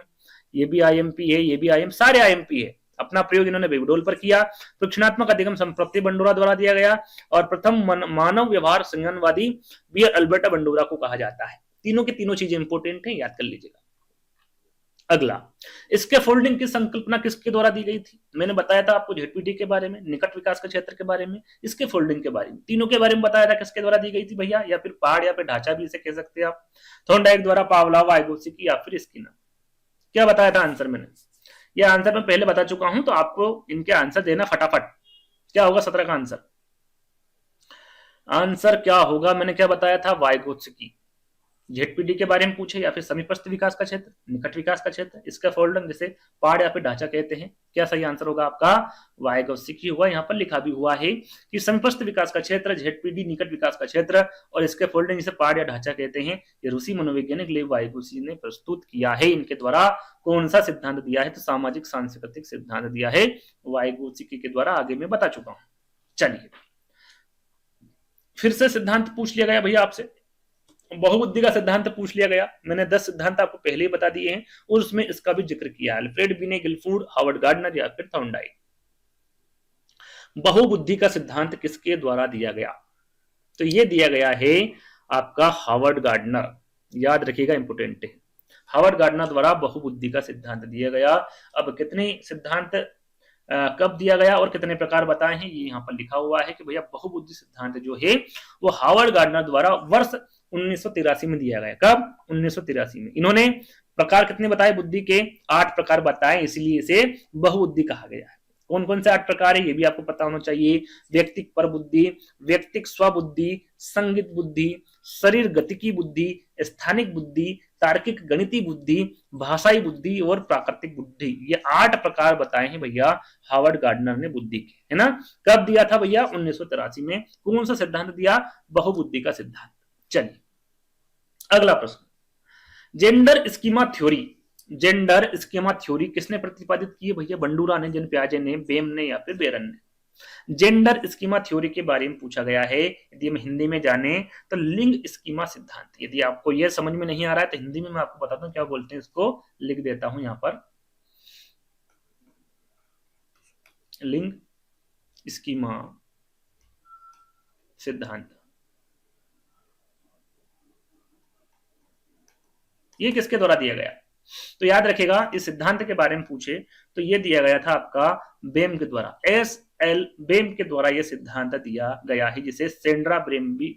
ये भी आईएमपी है, ये भी आईएम, सारे आईएमपी है। अपना प्रयोग इन्होंने बेबी डॉल पर किया। प्रक्षणात्मक अधिगम संपत्ति बंडूरा द्वारा दिया गया, और प्रथम मानव व्यवहार संज्ञानवादी भी अल्बर्ट बंडूरा को कहा जाता है। तीनों की तीनों चीजें इंपोर्टेंट है, याद कर लीजिएगा। अगला, इसके फोल्डिंग की संकल्पना किसके द्वारा दी गई थी? मैंने बताया था आपको जेडपीटी के बारे में, निकट विकास के क्षेत्र के बारे में, इसके फोल्डिंग के बारे में, तीनों के बारे में बताया था किसके द्वारा दी गई थी भैया, या फिर पहाड़ या फिर ढांचा भी इसे कह सकते हैं आप। थॉर्नडाइक द्वारा, पावलोव, वाइगोत्स्की या फिर स्किनर। क्या बताया था आंसर मैंने? ये आंसर मैं पहले बता चुका हूं, तो आपको इनके आंसर देना फटाफट। क्या होगा 17 का आंसर? आंसर क्या होगा? मैंने क्या बताया था? वाइगोत्स्की। जेडपीडी के बारे में पूछे या फिर समीपस्थ विकास का क्षेत्र, निकट विकास का क्षेत्र, इसका फोल्डर जिसे पहाड़ या फिर ढांचा कहते हैं, क्या सही आंसर होगा आपका? वाइगोत्स्की होगा। यहाँ पर लिखा भी हुआ है कि समीपस्थ विकास का क्षेत्र, जेडपीडी निकट विकास का क्षेत्र, और इसके फोल्डर जिसे पहाड़ या ढांचा कहते हैं, ये रूसी मनोवैज्ञानिक लेव वाइगोत्स्की ने प्रस्तुत किया है। इनके द्वारा कौन सा सिद्धांत दिया है, तो सामाजिक सांस्कृतिक सिद्धांत दिया है वाइगोत्स्की के द्वारा, आगे मैं बता चुका हूं। चलिए, फिर से सिद्धांत पूछ लिया गया भैया आपसे, बहुबुद्धि का सिद्धांत पूछ लिया गया। मैंने 10 सिद्धांत आपको पहले ही बता दिए हैं, और उसमें इसका भी जिक्र किया है, अल्फ्रेड बिने, गिलफूड, हावर्ड गार्डनर या फिर थॉर्नडाइक। बहुबुद्धि का सिद्धांत किसके द्वारा दिया गया, तो ये दिया गया है आपका हावर्ड गार्डनर। याद रखिएगा, इंपोर्टेंट है। हावर्ड गार्डनर द्वारा बहुबुद्धि का सिद्धांत दिया गया। अब कितने सिद्धांत कब दिया गया और कितने प्रकार बताए हैं, ये यहाँ पर लिखा हुआ है कि भैया बहुबुद्धि सिद्धांत जो है वो हावर्ड गार्डनर द्वारा वर्ष 1983 में दिया गया। कब? 1983 में। इन्होंने प्रकार कितने बताए बुद्धि के? 8 प्रकार बताए, इसीलिए इसे बहुबुद्धि कहा गया है। कौन कौन से 8 प्रकार है ये भी आपको पता होना चाहिए। व्यक्तिक पर बुद्धि, व्यक्तिक स्वबुद्धि, संगीत बुद्धि, शरीर गतिकी बुद्धि, स्थानिक बुद्धि, तार्किक गणितीय बुद्धि, भाषाई बुद्धि और प्राकृतिक बुद्धि। ये 8 प्रकार बताए हैं भैया हावर्ड गार्डनर ने बुद्धि के, है ना। कब दिया था भैया? 1983 में। कौन सा सिद्धांत दिया? बहुबुद्धि का सिद्धांत। चलिए, अगला प्रश्न, gender schema theory. Gender schema theory किसने प्रतिपादित की है भैया? बंडूरा ने, जन प्याजे ने, बेम ने या फिर बेरन ने। जेंडर स्कीमा थ्योरी के बारे में पूछा गया है। यदि हम हिंदी में जाने तो लिंग स्कीमा सिद्धांत। यदि आपको यह समझ में नहीं आ रहा है तो हिंदी में मैं आपको बताता हूं क्या बोलते हैं, इसको लिख देता हूं यहां पर। लिंग स्कीमा सिद्धांत, ये किसके द्वारा दिया गया? तो याद रखेगा, इस सिद्धांत के बारे में पूछे तो ये दिया गया था आपका बेम के द्वारा। एस.एल. बेम के द्वारा यह सिद्धांत दिया गया है, जिसे सेंड्रा बेम भी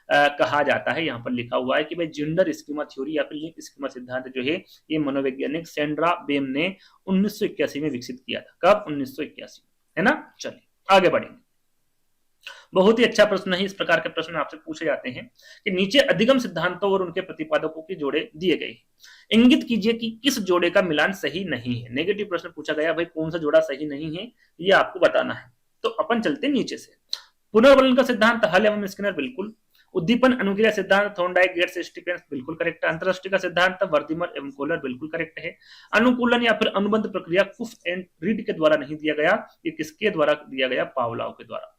कहा जाता है। यहाँ पर लिखा हुआ है कि भाई जेंडर स्कीमा थ्योरी या फिर लिंग स्कीमा सिद्धांत जो है ये मनोवैज्ञानिक सेंड्रा बेम ने 1981 में विकसित किया था। कब? 1981, है ना। चलिए आगे बढ़ेंगे। बहुत ही अच्छा प्रश्न है। इस प्रकार के प्रश्न आपसे पूछे जाते हैं कि नीचे अधिगम सिद्धांतों और उनके प्रतिपादकों के जोड़े दिए गए हैं, इंगित कीजिए कि किस जोड़े का मिलान सही नहीं है। नेगेटिव प्रश्न पूछा गया, भाई कौन सा जोड़ा सही नहीं है ये आपको बताना है। तो अपन चलते नीचे से। पुनर्वलन का सिद्धांत हल एवं स्किनर बिल्कुल। उद्दीपन अनुक्रिया सिद्धांत थॉर्नडाइक, गेट्स, स्टीफेंस बिल्कुल करेक्ट है। अंतरराष्ट्रीय का सिद्धांत वर्दिमर एवं कोलर बिल्कुल करेक्ट है। अनुकूलन या फिर अनुबंध प्रक्रिया कुफ एंड रीड के द्वारा नहीं दिया गया, ये किसके द्वारा दिया गया? पावलोव के द्वारा।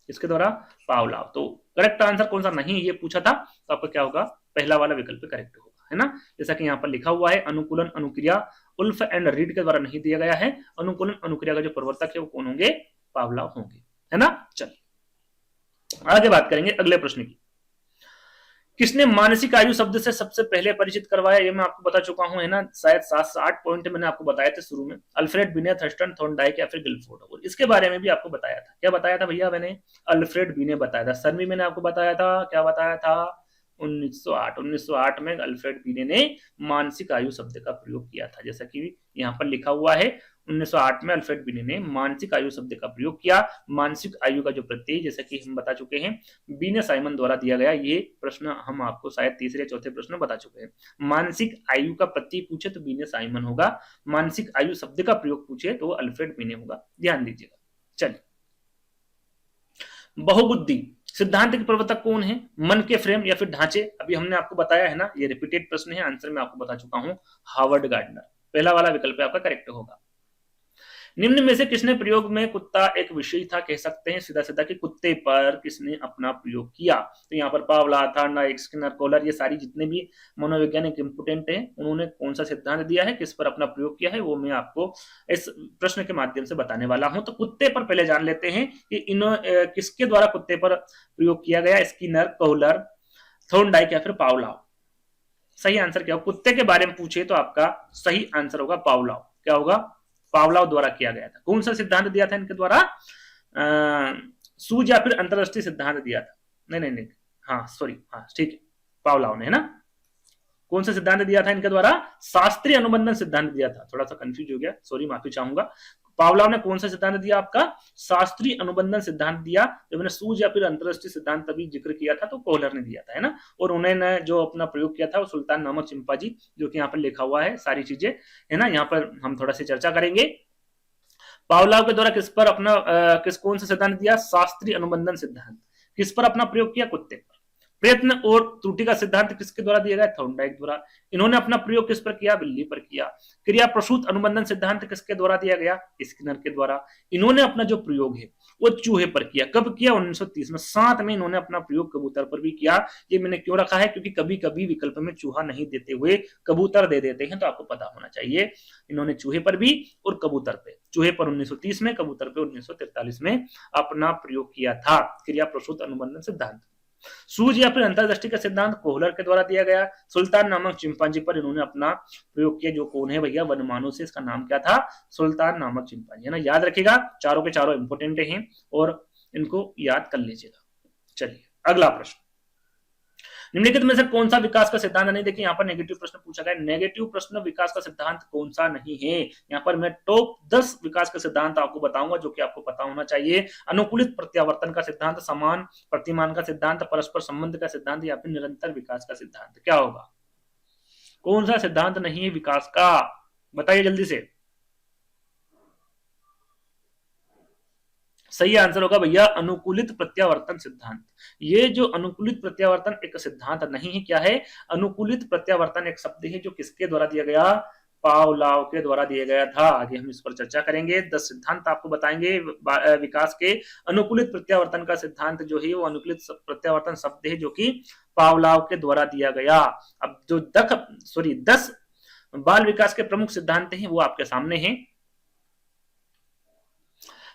इसके द्वारा? पावलोव। तो करेक्ट आंसर कौन सा नहीं ये पूछा था, तो आपका क्या होगा? पहला वाला विकल्प करेक्ट होगा, है ना। जैसा कि यहाँ पर लिखा हुआ है, अनुकूलन अनुक्रिया उल्फ एंड रीड के द्वारा नहीं दिया गया है। अनुकूलन अनुक्रिया का जो प्रवर्तक है वो कौन होंगे? पावलोव होंगे, है ना। चलिए आगे बात करेंगे अगले प्रश्न की। किसने मानसिक आयु शब्द से सबसे पहले परिचित करवाया? ये मैं आपको बता चुका हूं, है ना। शायद 7 से 8 पॉइंट मैंने आपको बताए थे शुरू में। अल्फ्रेड बिने, थर्स्टन, थॉर्नडाइक या फिर गिलफोर्ड। और इसके बारे में भी आपको बताया था। क्या बताया था भैया मैंने? अल्फ्रेड बिने बताया था। सर भी मैंने आपको बताया था, क्या बताया था? 1908 में अल्फ्रेड बीने ने मानसिक आयु शब्द का प्रयोग किया था। जैसा कि यहाँ पर लिखा हुआ है 1908 में अल्फ्रेड बीने ने मानसिक आयु शब्द का प्रयोग किया। मानसिक आयु का जो प्रत्यय, जैसा कि हम बता चुके हैं, बीने साइमन द्वारा दिया गया। ये प्रश्न हम आपको शायद तीसरे चौथे प्रश्न बता चुके हैं। मानसिक आयु का प्रत्यय पूछे तो बीने साइमन होगा, मानसिक आयु शब्द का प्रयोग पूछे तो अल्फ्रेड बीने होगा, ध्यान दीजिएगा। चलिए, बहुबुद्धि सिद्धांत के प्रवर्तक कौन है? मन के फ्रेम या फिर ढांचे? अभी हमने आपको बताया है ना, ये रिपीटेड प्रश्न है, आंसर मैं आपको बता चुका हूं, हार्वर्ड गार्डनर। पहला वाला विकल्प आपका करेक्ट होगा। निम्न में से किसने प्रयोग में कुत्ता एक विषय था कह सकते हैं सीधा सीधा कि कुत्ते पर किसने अपना प्रयोग किया? तो यहाँ पर पावला, थॉर्नडाइक, स्किनर, कोहलर, ये सारी जितने भी मनोवैज्ञानिक इंपोर्टेंट है, उन्होंने कौन सा सिद्धांत दिया है, किस पर अपना प्रयोग किया है, वो मैं आपको इस प्रश्न के माध्यम से बताने वाला हूं। तो कुत्ते पर पहले जान लेते हैं कि किसके द्वारा कुत्ते पर प्रयोग किया गया? स्किनर, कोहलर, थॉर्नडाइक या फिर पावलाव? सही आंसर क्या होगा? कुत्ते के बारे में पूछे तो आपका सही आंसर होगा पावलाव। क्या होगा? पावलाव द्वारा किया गया था। कौन सा सिद्धांत दिया था इनके द्वारा? सूझ या फिर अंतरदृष्टि सिद्धांत दिया था? नहीं, हाँ सॉरी, हाँ ठीक है, पावलाव ने, है ना। कौन सा सिद्धांत दिया था इनके द्वारा? शास्त्रीय अनुबंधन सिद्धांत दिया था। थोड़ा सा कंफ्यूज हो गया, सॉरी, माफी चाहूंगा। पावलाव ने कौन सा सिद्धांत दिया? आपका शास्त्रीय अनुबंधन सिद्धांत दिया। जब मैंने सूझ या फिर अंतरदृष्टि सिद्धांत तभी जिक्र किया था तो कोहलर ने दिया था, है ना। और उन्होंने जो अपना प्रयोग किया था वो सुल्तान नामक चिंपांजी, जो कि यहाँ पर लिखा हुआ है, सारी चीजें, है ना। यहाँ पर हम थोड़ा सी चर्चा करेंगे। पावलाव के द्वारा किस पर अपना कौन सा सिद्धांत दिया? शास्त्रीय अनुबंधन सिद्धांत। किस पर अपना प्रयोग किया? कुत्ते पर। प्रयत्न और त्रुटि का सिद्धांत किसके द्वारा दिया गया? थॉर्नडाइक द्वारा। इन्होंने अपना प्रयोग किस पर किया? बिल्ली पर किया। क्रिया प्रसूत अनुबंधन सिद्धांत किसके द्वारा दिया गया? स्किनर के द्वारा। इन्होंने अपना जो प्रयोग है वो चूहे पर किया। कब किया? 1930 में। साथ में इन्होंने अपना प्रयोग कबूतर पर भी किया। ये मैंने क्यों रखा है? क्योंकि कभी कभी विकल्प में चूहा नहीं देते हुए कबूतर दे देते हैं, तो आपको पता होना चाहिए। इन्होंने चूहे पर भी और कबूतर पे, चूहे पर 1930 में, कबूतर पे 1943 में अपना प्रयोग किया था। क्रिया प्रसूत अनुबंधन सिद्धांत। सूझ या फिर अंतर्दृष्टि का सिद्धांत कोहलर के द्वारा दिया गया। सुल्तान नामक चिंपांजी पर इन्होंने अपना प्रयोग किया। जो कौन है भैया? वनमानु से, इसका नाम क्या था? सुल्तान नामक चिंपांजी, है ना। याद रखिएगा, चारों के चारों इंपोर्टेंट हैं और इनको याद कर लीजिएगा। चलिए, अगला प्रश्न। निम्नलिखित में से कौन सा विकास का सिद्धांत नहीं? देखिए यहाँ पर नेगेटिव प्रश्न पूछा गया। नेगेटिव प्रश्न विकास का सिद्धांत कौन सा नहीं है? यहाँ पर मैं टॉप 10 विकास का सिद्धांत आपको बताऊंगा जो कि आपको पता होना चाहिए। अनुकूलित प्रत्यावर्तन का सिद्धांत, समान प्रतिमान का सिद्धांत, परस्पर संबंध का सिद्धांत या फिर निरंतर विकास का सिद्धांत। क्या होगा? कौन सा सिद्धांत नहीं है विकास का? बताइए जल्दी से। सही आंसर होगा भैया अनुकूलित प्रत्यावर्तन सिद्धांत। ये जो अनुकूलित प्रत्यावर्तन एक सिद्धांत नहीं है, क्या है? अनुकूलित प्रत्यावर्तन एक शब्द है जो किसके द्वारा दिया गया? पावलाव के द्वारा दिया गया था। आगे हम इस पर चर्चा करेंगे। 10 सिद्धांत आपको बताएंगे विकास के। अनुकूलित प्रत्यावर्तन का सिद्धांत जो है वो अनुकूलित प्रत्यावर्तन शब्द है जो कि पावलाव के द्वारा दिया गया। अब जो 10 बाल विकास के प्रमुख सिद्धांत हैं वो आपके सामने हैं।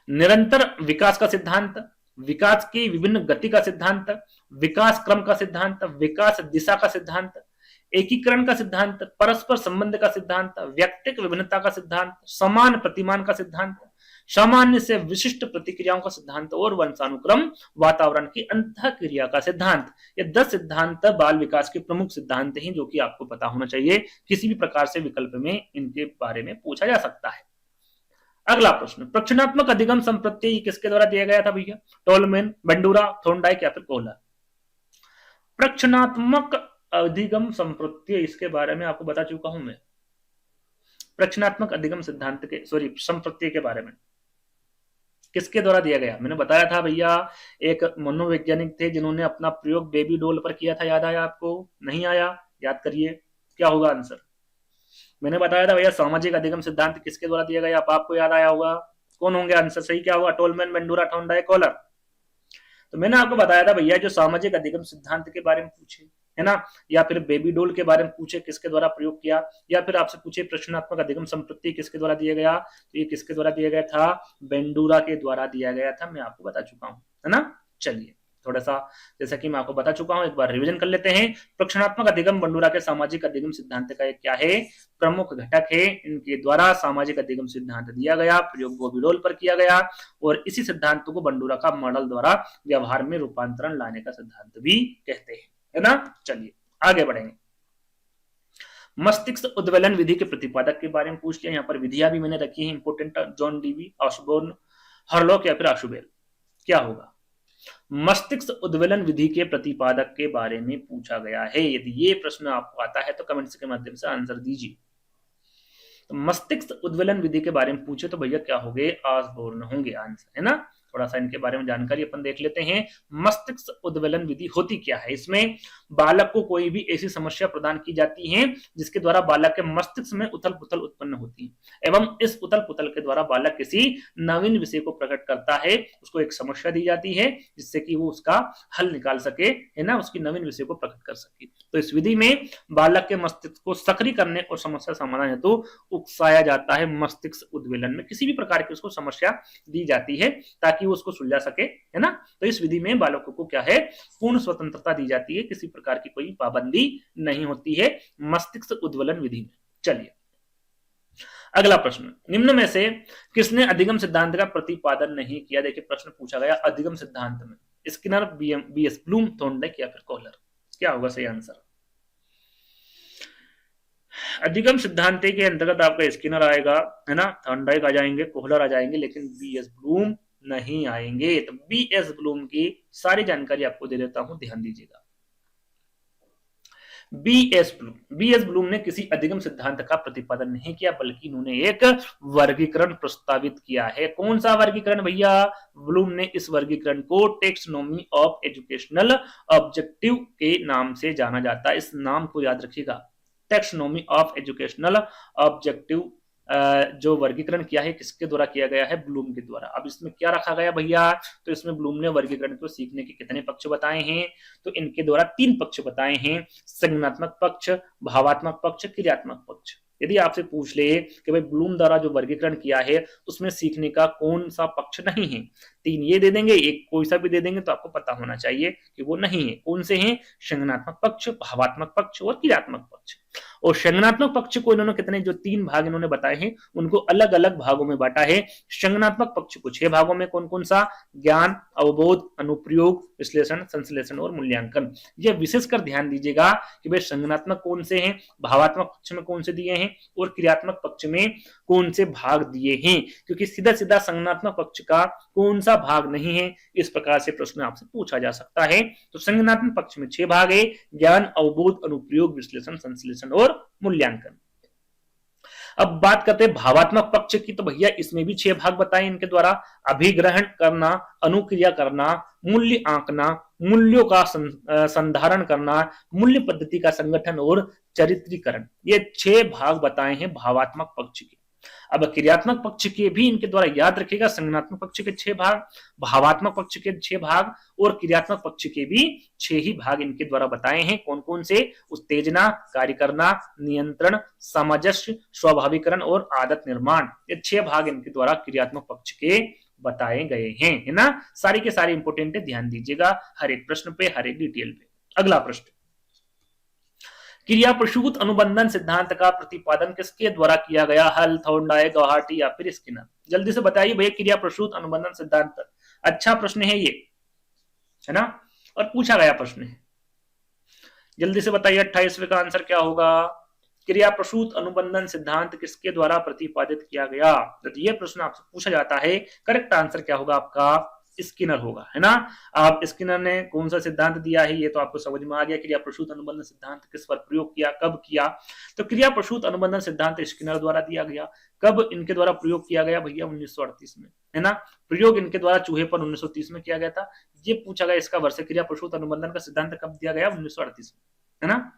निरंतर विकास का सिद्धांत, विकास की विभिन्न गति का सिद्धांत, विकास क्रम का सिद्धांत, विकास दिशा का सिद्धांत, एकीकरण का सिद्धांत, परस्पर संबंध का सिद्धांत, व्यक्तिक विभिन्नता का सिद्धांत, समान प्रतिमान का सिद्धांत, सामान्य से विशिष्ट प्रतिक्रियाओं का सिद्धांत और वंशानुक्रम वातावरण की अंतःक्रिया का सिद्धांत। ये 10 सिद्धांत बाल विकास के प्रमुख सिद्धांत हैं जो कि आपको पता होना चाहिए। किसी भी प्रकार से विकल्प में इनके बारे में पूछा जा सकता है। अगला प्रश्न, प्रक्षेणात्मक अधिगम संप्रत्यय किसके द्वारा दिया गया था भैया? टोलमैन, बंडूरा, थॉर्नडाइक या फिर कोहलर? प्रक्षेणात्मक अधिगम संप्रत्यय, इसके बारे में आपको बता चुका हूं मैं। प्रक्षेणात्मक अधिगम सिद्धांत के संप्रत्यय के बारे में किसके द्वारा दिया गया? मैंने बताया था भैया, एक मनोवैज्ञानिक थे जिन्होंने अपना प्रयोग बेबी डॉल पर किया था। याद आया आपको? नहीं आया? याद करिए, क्या होगा आंसर? मैंने बताया था भैया सामाजिक अधिगम सिद्धांत किसके द्वारा दिया गया? अब आपको याद आया होगा। कौन होंगे आंसर? सही क्या होगा? Tolman, Bandura, Thorndike, Kohler. तो मैंने आपको बताया था भैया जो सामाजिक अधिगम सिद्धांत के बारे में पूछे, है ना, या फिर बेबी डोल के बारे में पूछे किसके द्वारा प्रयोग किया, या फिर आपसे पूछे प्रश्नात्मक अधिगम संप्रत्यय किसके द्वारा दिया गया, तो ये किसके द्वारा दिया गया था? बेंडूरा के द्वारा दिया गया था। मैं आपको बता चुका हूं, है ना। चलिए थोड़ा सा जैसा कि मैं आपको बता चुका हूं, एक बार रिवीजन कर लेते हैं। प्रक्षेणात्मक अधिगम बंडूरा के सामाजिक अधिगम सिद्धांत का एक क्या है? प्रमुख घटक है। इनके द्वारा सामाजिक अधिगम सिद्धांत दिया गया, प्रयोग बॉबी डोल पर किया गया और इसी सिद्धांत को बंडूरा का मॉडल द्वारा व्यवहार में रूपांतरण लाने का सिद्धांत भी कहते हैं। है ना। चलिए आगे बढ़ेंगे। मस्तिष्क उद्वेलन विधि के प्रतिपादक के बारे में पूछ लिया। यहाँ पर विधियां भी मैंने रखी है important, John Dewey, Osborne, Hurlock या फिर आशुबेल। क्या होगा? मस्तिष्क उद्वेलन विधि के प्रतिपादक के बारे में पूछा गया है। यदि ये प्रश्न आपको आता है तो कमेंट्स के माध्यम से आंसर दीजिए। तो मस्तिष्क उद्वेलन विधि के बारे में पूछे तो भैया क्या होंगे? ऑसबोर्न होंगे आंसर, है ना। थोड़ा सा इनके बारे में जानकारी अपन देख लेते हैं। मस्तिष्क उद्वेलन विधि होती क्या है? इसमें बालक को कोई भी ऐसी समस्या प्रदान की जाती है जिसके द्वारा बालक के मस्तिष्क में उथल पुथल उत्पन्न होती है एवं इस उथल पुथल के द्वारा बालक किसी नवीन विषय को प्रकट करता है। उसको एक समस्या दी जाती है जिससे कि वो उसका हल निकाल सके, है ना, उसकी नवीन विषय को प्रकट कर सके। तो इस विधि में बालक के मस्तिष्क को सक्रिय करने और समस्या समाधान हेतु उकसाया जाता है। मस्तिष्क उद्वेलन में किसी भी प्रकार की उसको समस्या दी जाती है ताकि वो उसको सुलझा सके, है ना। तो इस विधि में बालकों को क्या है? पूर्ण स्वतंत्रता दी जाती है, किसी प्रकार की कोई पाबंदी नहीं होती है मस्तिष्क उद्वेलन विधि में। चलिए अगला प्रश्न, निम्न में से किसने अधिगम सिद्धांत का प्रतिपादन नहीं किया? देखिए प्रश्न पूछा गया अधिगम सिद्धांत में Skinner, B S Bloom, Thorndike या फिर कोहलर। क्या होगा सही आंसर? अधिगम सिद्धांत के अंतर्गत आपका स्किनर आएगा, है ना, थॉर्नडाइक आ जाएंगे, कोहलर आ जाएंगे, लेकिन बी.एस. ब्लूम नहीं आएंगे। तो बी.एस. ब्लूम की सारी जानकारी आपको दे देता हूं, ध्यान दीजिएगा। बी.एस. ब्लूम ने किसी अधिगम सिद्धांत का प्रतिपादन नहीं किया, बल्कि इन्होंने एक वर्गीकरण प्रस्तावित किया है। कौन सा वर्गीकरण भैया? ब्लूम ने इस वर्गीकरण को टेक्सोनॉमी ऑफ एजुकेशनल ऑब्जेक्टिव के नाम से जाना जाता है। इस नाम को याद रखिएगा, टेक्सोनॉमी ऑफ एजुकेशनल ऑब्जेक्टिव। जो वर्गीकरण किया है किसके द्वारा किया गया है? ब्लूम के द्वारा। अब इसमें क्या रखा गया भैया? तो इसमें ब्लूम ने वर्गीकरण को सीखने के कितने पक्ष बताए हैं? तो इनके द्वारा 3 पक्ष बताए हैं, संज्ञानात्मक पक्ष, भावात्मक पक्ष, क्रियात्मक पक्ष। यदि आपसे पूछ ले कि भाई ब्लूम द्वारा जो वर्गीकरण किया है उसमें सीखने का कौन सा पक्ष नहीं है, 3 ये दे देंगे, एक कोई सा भी दे देंगे, तो आपको पता होना चाहिए कि वो नहीं है। कौन से हैं? संज्ञानात्मक पक्ष, भावात्मक पक्ष और क्रियात्मक पक्ष। और संज्ञानात्मक पक्ष को इन्होंने कितने, जो 3 भाग इन्होंने बताए हैं उनको अलग अलग भागों में बांटा है। संज्ञानात्मक पक्ष को 6 भागों में, कौन कौन सा? ज्ञान, अवबोध, अनुप्रयोग, विश्लेषण, संश्लेषण और मूल्यांकन। यह विशेषकर ध्यान दीजिएगा कि भाई संज्ञानात्मक कौन से हैं, भावात्मक पक्ष में कौन से दिए हैं और क्रियात्मक पक्ष में कौन से भाग दिए हैं, क्योंकि सीधा सीधा संज्ञानात्मक पक्ष का कौन सा भाग नहीं है, इस प्रकार से प्रश्न आपसे पूछा जा सकता है। तो संज्ञानात्मक पक्ष में 6 भाग है, ज्ञान, अवबोध, अनुप्रयोग, विश्लेषण, संश्लेषण और मूल्यांकन। अब बात करते हैं भावात्मक पक्ष की, तो भैया इसमें भी 6 भाग बताए इनके द्वारा। अभिग्रहण करना, अनुक्रिया करना, मूल्य आंकना, मूल्यों का संधारण करना, मूल्य पद्धति का संगठन और चरित्रीकरण। ये 6 भाग बताए हैं भावात्मक पक्ष के। अब क्रियात्मक पक्ष के भी इनके द्वारा याद रखिएगा, संज्ञानात्मक पक्ष के 6 भाग, भावात्मक पक्ष के 6 भाग और क्रियात्मक पक्ष के भी 6 ही भाग इनके द्वारा बताए हैं। कौन कौन से? उत्तेजना, कार्य करना, नियंत्रण, सामंजस्य, स्वाभाविकरण और आदत निर्माण। ये 6 भाग इनके द्वारा क्रियात्मक पक्ष के बताए गए हैं, है ना। सारी के सारे इंपोर्टेंट है, ध्यान दीजिएगा हर एक प्रश्न पे, हर एक डिटेल पे। अगला प्रश्न, क्रिया प्रसूत अनुबंधन सिद्धांत का प्रतिपादन किसके द्वारा किया गया? हल, थॉर्नडाइक, गुवाहाटी या फिर स्किनर। जल्दी से बताइए भैया क्रिया प्रसूत अनुबंधन सिद्धांत। अच्छा प्रश्न है ये, है ना, और पूछा गया प्रश्न है। जल्दी से बताइए 28वें का आंसर क्या होगा? क्रिया प्रसूत अनुबंधन सिद्धांत किसके द्वारा प्रतिपादित किया गया? तो ये प्रश्न आपसे पूछा जाता है, करेक्ट आंसर क्या होगा आपका? स्किनर होगा, है ना। आप स्किनर ने कौन सा सिद्धांत दिया है ये तो आपको समझ में आ गया। क्रिया प्रसूत अनुबंधन सिद्धांत किस पर प्रयोग किया, कब किया? तो क्रिया प्रसूत अनुबंधन सिद्धांत स्किनर द्वारा दिया गया। कब इनके द्वारा प्रयोग किया गया भैया? 1938 में, है ना। प्रयोग इनके द्वारा चूहे पर 1930 में किया गया था। ये पूछा गया इसका वर्ष, क्रिया प्रसूत अनुबंधन का सिद्धांत कब दिया गया? 1938 में, है ना।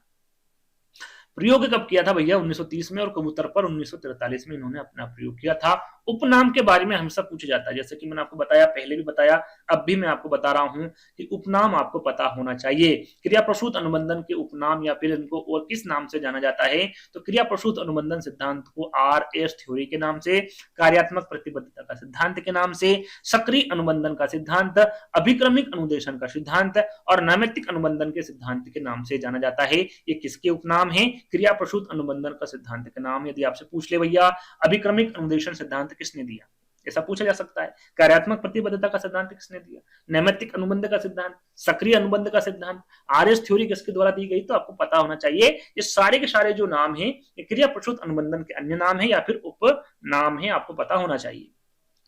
प्रयोग कब किया था भैया? 1930 में, और कबूतर पर 1943 में इन्होंने अपना प्रयोग किया था। उपनाम के बारे में हमेशा पूछा जाता है, जैसे कि मैंने आपको बताया, पहले भी बताया, अब भी मैं आपको बता रहा हूं कि उपनाम आपको पता होना चाहिए। क्रिया प्रसूत अनुबंधन के उपनाम या फिर इनको और किस नाम से जाना जाता है? तो क्रिया प्रसूत अनुबंधन सिद्धांत को RS थ्योरी के नाम से, कार्यात्मक प्रतिबद्धता का सिद्धांत के नाम से, सक्रिय अनुबंधन का सिद्धांत, अभिक्रमिक अनुदेशन का सिद्धांत और नैमित्तिक अनुबंधन के सिद्धांत के नाम से जाना जाता है। ये किसके उपनाम है? क्रिया प्रसूत अनुबंधन का सिद्धांत का नाम। यदि आपसे पूछ ले भैया अभिक्रमिक अनुदेशन सिद्धांत किसने दिया, ऐसा पूछा जा सकता है। कार्यात्मक प्रतिबद्धता का सिद्धांत किसने दिया? नैमित्तिक अनुबंध का सिद्धांत, सक्रिय अनुबंध का सिद्धांत, आरएस थ्योरी किसके द्वारा दी गई? तो आपको पता होना चाहिए ये सारे के सारे जो नाम है ये क्रिया प्रसूत अनुबंधन के अन्य नाम है या फिर उपनाम है, आपको पता होना चाहिए।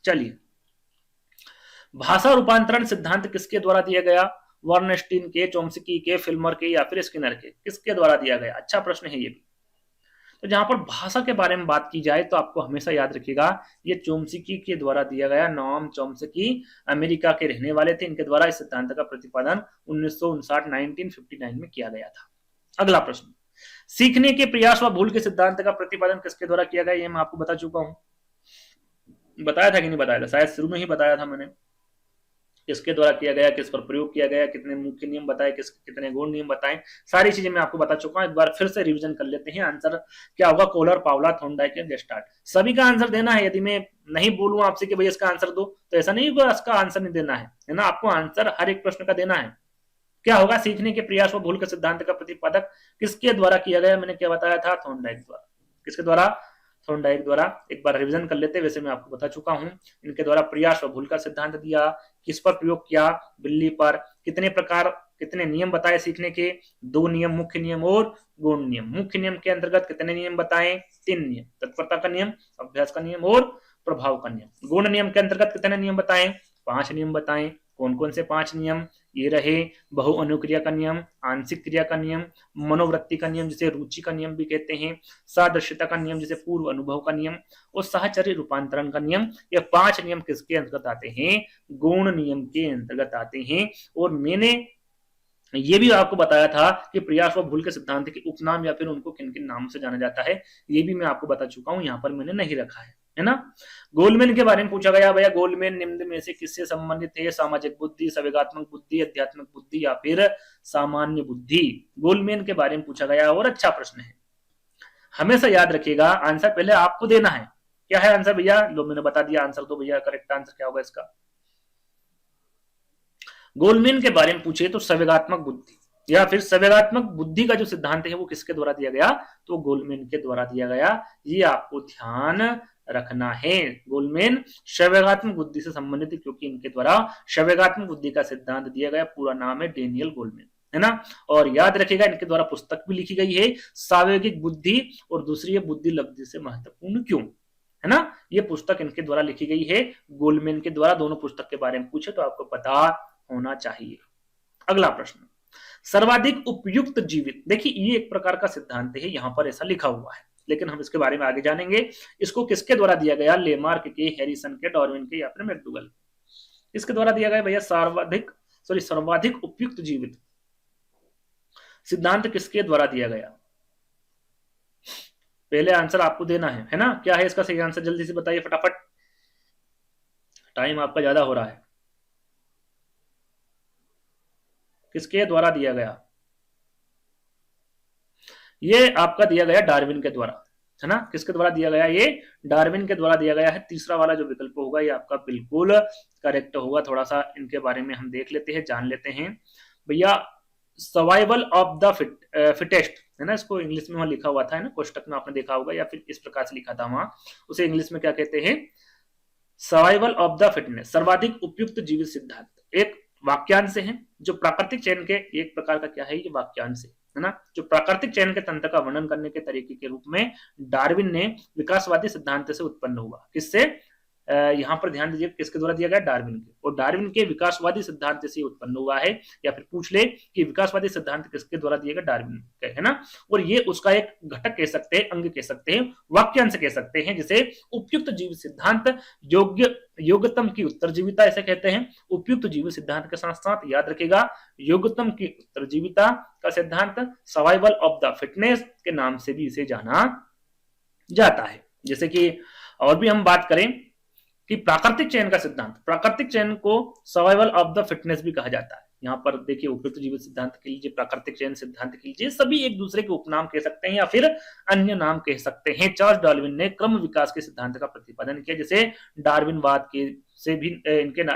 चलिए, भाषा रूपांतरण सिद्धांत किसके द्वारा दिया गया? वर्नस्टीन के, चोम्स्की के, फिल्मर के या फिर स्किनर के? किसके द्वारा दिया गया? अच्छा प्रश्न है ये भी। तो जहां पर भाषा के बारे में बात की जाए तो आपको हमेशा याद रखिएगा ये चोम्स्की के द्वारा दिया गया। नोम चोम्स्की अमेरिका के रहने वाले थे, इनके द्वारा इस सिद्धांत का प्रतिपादन 1959 में किया गया था। अगला प्रश्न, सीखने के प्रयास व भूल के सिद्धांत का प्रतिपादन किसके द्वारा किया गया? ये मैं आपको बता चुका हूं, बताया था कि नहीं बताया था? शायद शुरू में ही बताया था मैंने। किसके द्वारा किया गया, किस पर प्रयोग किया गया, कितने मुख्य नियम बताए, कितने गौण नियम बताए, सारी चीजें मैं आपको बता चुका हूं। एक बार फिर से रिवीजन कर लेते हैं। आंसर क्या होगा? कोलर, पावला, थॉर्नडाइक या गेस्टार्ट। सभी का आंसर देना है। यदि मैं नहीं बोलूं आपसे कि भैया इसका आंसर दो, तो ऐसा नहीं होगा इसका आंसर नहीं देना है ना। आपको आंसर हर एक प्रश्न का देना है। क्या होगा? सीखने के प्रयास व भूल के सिद्धांत का प्रतिपादक किसके द्वारा किया गया? मैंने क्या बताया था? थॉर्नडाइक द्वारा। किसके द्वारा? थॉर्नडाइक द्वारा। एक बार रिवीजन कर लेते हैं, वैसे मैं आपको बता चुका हूं। इनके द्वारा प्रयास व भूल का सिद्धांत दिया। किस पर प्रयोग किया? बिल्ली पर। कितने प्रकार, कितने नियम बताए सीखने के? 2 नियम, मुख्य नियम और गौण नियम। मुख्य नियम के अंतर्गत कितने नियम बताए? 3 नियम, तत्परता का नियम, अभ्यास का नियम और प्रभाव का नियम। गौण नियम के अंतर्गत कितने नियम बताए? 5 नियम बताए। कौन कौन से 5 नियम? ये रहे बहु अनुक्रिया का नियम, आंशिक क्रिया का नियम, मनोवृत्ति का नियम जिसे रुचि का नियम भी कहते हैं, सादृश्यता का नियम जिसे पूर्व अनुभव का नियम, और साहचर्य रूपांतरण का नियम। ये 5 नियम किसके अंतर्गत आते हैं? गौण नियम के अंतर्गत आते हैं। और मैंने ये भी आपको बताया था कि प्रयास व भूल के सिद्धांत के उपनाम या फिर उनको किन किन नाम से जाना जाता है, ये भी मैं आपको बता चुका हूं, यहाँ पर मैंने नहीं रखा है ना। गोलमैन के बारे में पूछा गया, भैया गोलमैन निम्न में से किससे संबंधित है? सामाजिक बुद्धि, संवेगात्मक बुद्धि, आध्यात्मिक बुद्धि या फिर सामान्य बुद्धि? गोलमैन के बारे में पूछा गया और अच्छा प्रश्न है। हमेशा याद रखिएगा आंसर पहले आपको देना है। क्या है आंसर भैया? लो मैंने बता दिया आंसर। तो भैया करेक्ट आंसर क्या होगा इसका? गोलमैन के बारे में पूछे तो संवेगात्मक बुद्धि या फिर संवेगात्मक बुद्धि का जो सिद्धांत है वो किसके द्वारा दिया गया? तो गोलमैन के द्वारा दिया गया। ये आपको ध्यान रखना है। गोलमैन संवेगात्मक बुद्धि से संबंधित है क्योंकि इनके द्वारा संवेगात्मक बुद्धि का सिद्धांत दिया गया। पूरा नाम है डेनियल गोलमैन, है ना। और याद रखिएगा इनके द्वारा पुस्तक भी लिखी गई है, सावेगिक बुद्धि, और दूसरी है बुद्धि लब्धि से महत्वपूर्ण क्यों, है ना। ये पुस्तक इनके द्वारा लिखी गई है, गोलमैन के द्वारा। दोनों पुस्तक के बारे में पूछे तो आपको पता होना चाहिए। अगला प्रश्न, सर्वाधिक उपयुक्त जीवित। देखिए ये एक प्रकार का सिद्धांत है, यहां पर ऐसा लिखा हुआ है, लेकिन हम इसके बारे में आगे जानेंगे। इसको किसके द्वारा दिया गया? लेमार्क के, हैरिसन के, डार्विन के या फिर मैकडूगल? इसके द्वारा दिया गया भैया सर्वाधिक उपयुक्त जीवित सिद्धांत किसके द्वारा दिया गया? पहले आंसर आपको देना है ना। क्या है इसका सही आंसर? जल्दी से बताइए फटाफट, टाइम आपका ज्यादा हो रहा है। किसके द्वारा दिया गया? ये आपका दिया गया डार्विन के द्वारा, है ना। किसके द्वारा दिया गया? ये डार्विन के द्वारा दिया गया है। तीसरा वाला जो विकल्प होगा ये आपका बिल्कुल करेक्ट होगा। थोड़ा सा इनके बारे में हम देख लेते हैं, जान लेते हैं भैया। सर्वाइवल ऑफ द फिटेस्ट, है ना। इसको इंग्लिश में वहां लिखा हुआ था, है ना, कोष्टक में आपने देखा होगा, या फिर इस प्रकार से लिखा था वहां। उसे इंग्लिश में क्या कहते हैं? सर्वाइवल ऑफ द फिटनेस, सर्वाधिक उपयुक्त जीवित सिद्धांत। एक वाक्यांश है जो प्राकृतिक चयन के एक प्रकार का क्या है? ये वाक्यांश है ना, जो प्राकृतिक चयन के तंत्र का वर्णन करने के तरीके के रूप में डार्विन ने विकासवादी सिद्धांत से उत्पन्न हुआ। किससे? यहां पर ध्यान दीजिए, किसके द्वारा दिया गया? डार्विन के। और डार्विन के विकासवादी सिद्धांत से उत्पन्न हुआ है, या फिर पूछ ले कि विकासवादी सिद्धांत किसके द्वारा दिया गया? डार्विन के, है ना। और ये उसका एक घटक कह सकते हैं, अंग कह सकते हैं, वाक्यांश कह सकते हैं, जिसे उपयुक्त जीव सिद्धांत, योग्यतम की उत्तरजीविता ऐसे कहते हैं। उपयुक्त जीव सिद्धांत के साथ साथ याद रखेगा योग्यतम की उत्तरजीविता का सिद्धांत, सर्वाइवल ऑफ द फिटनेस के नाम से भी इसे जाना जाता है। जैसे कि और भी हम बात करें कि प्राकृतिक चयन का सिद्धांत, प्राकृतिक चयन को सर्वाइवल ऑफ द फिटनेस भी कहा जाता है। यहाँ पर देखिए उपयुक्त जीवित सिद्धांत के लीजिए, प्राकृतिक चयन सिद्धांत के लीजिए, सभी एक दूसरे के उपनाम कह सकते हैं या फिर अन्य नाम कह सकते हैं। चार्ल्स डार्विन ने क्रम विकास के सिद्धांत का प्रतिपादन किया, जिसे डार्विनवाद के से भी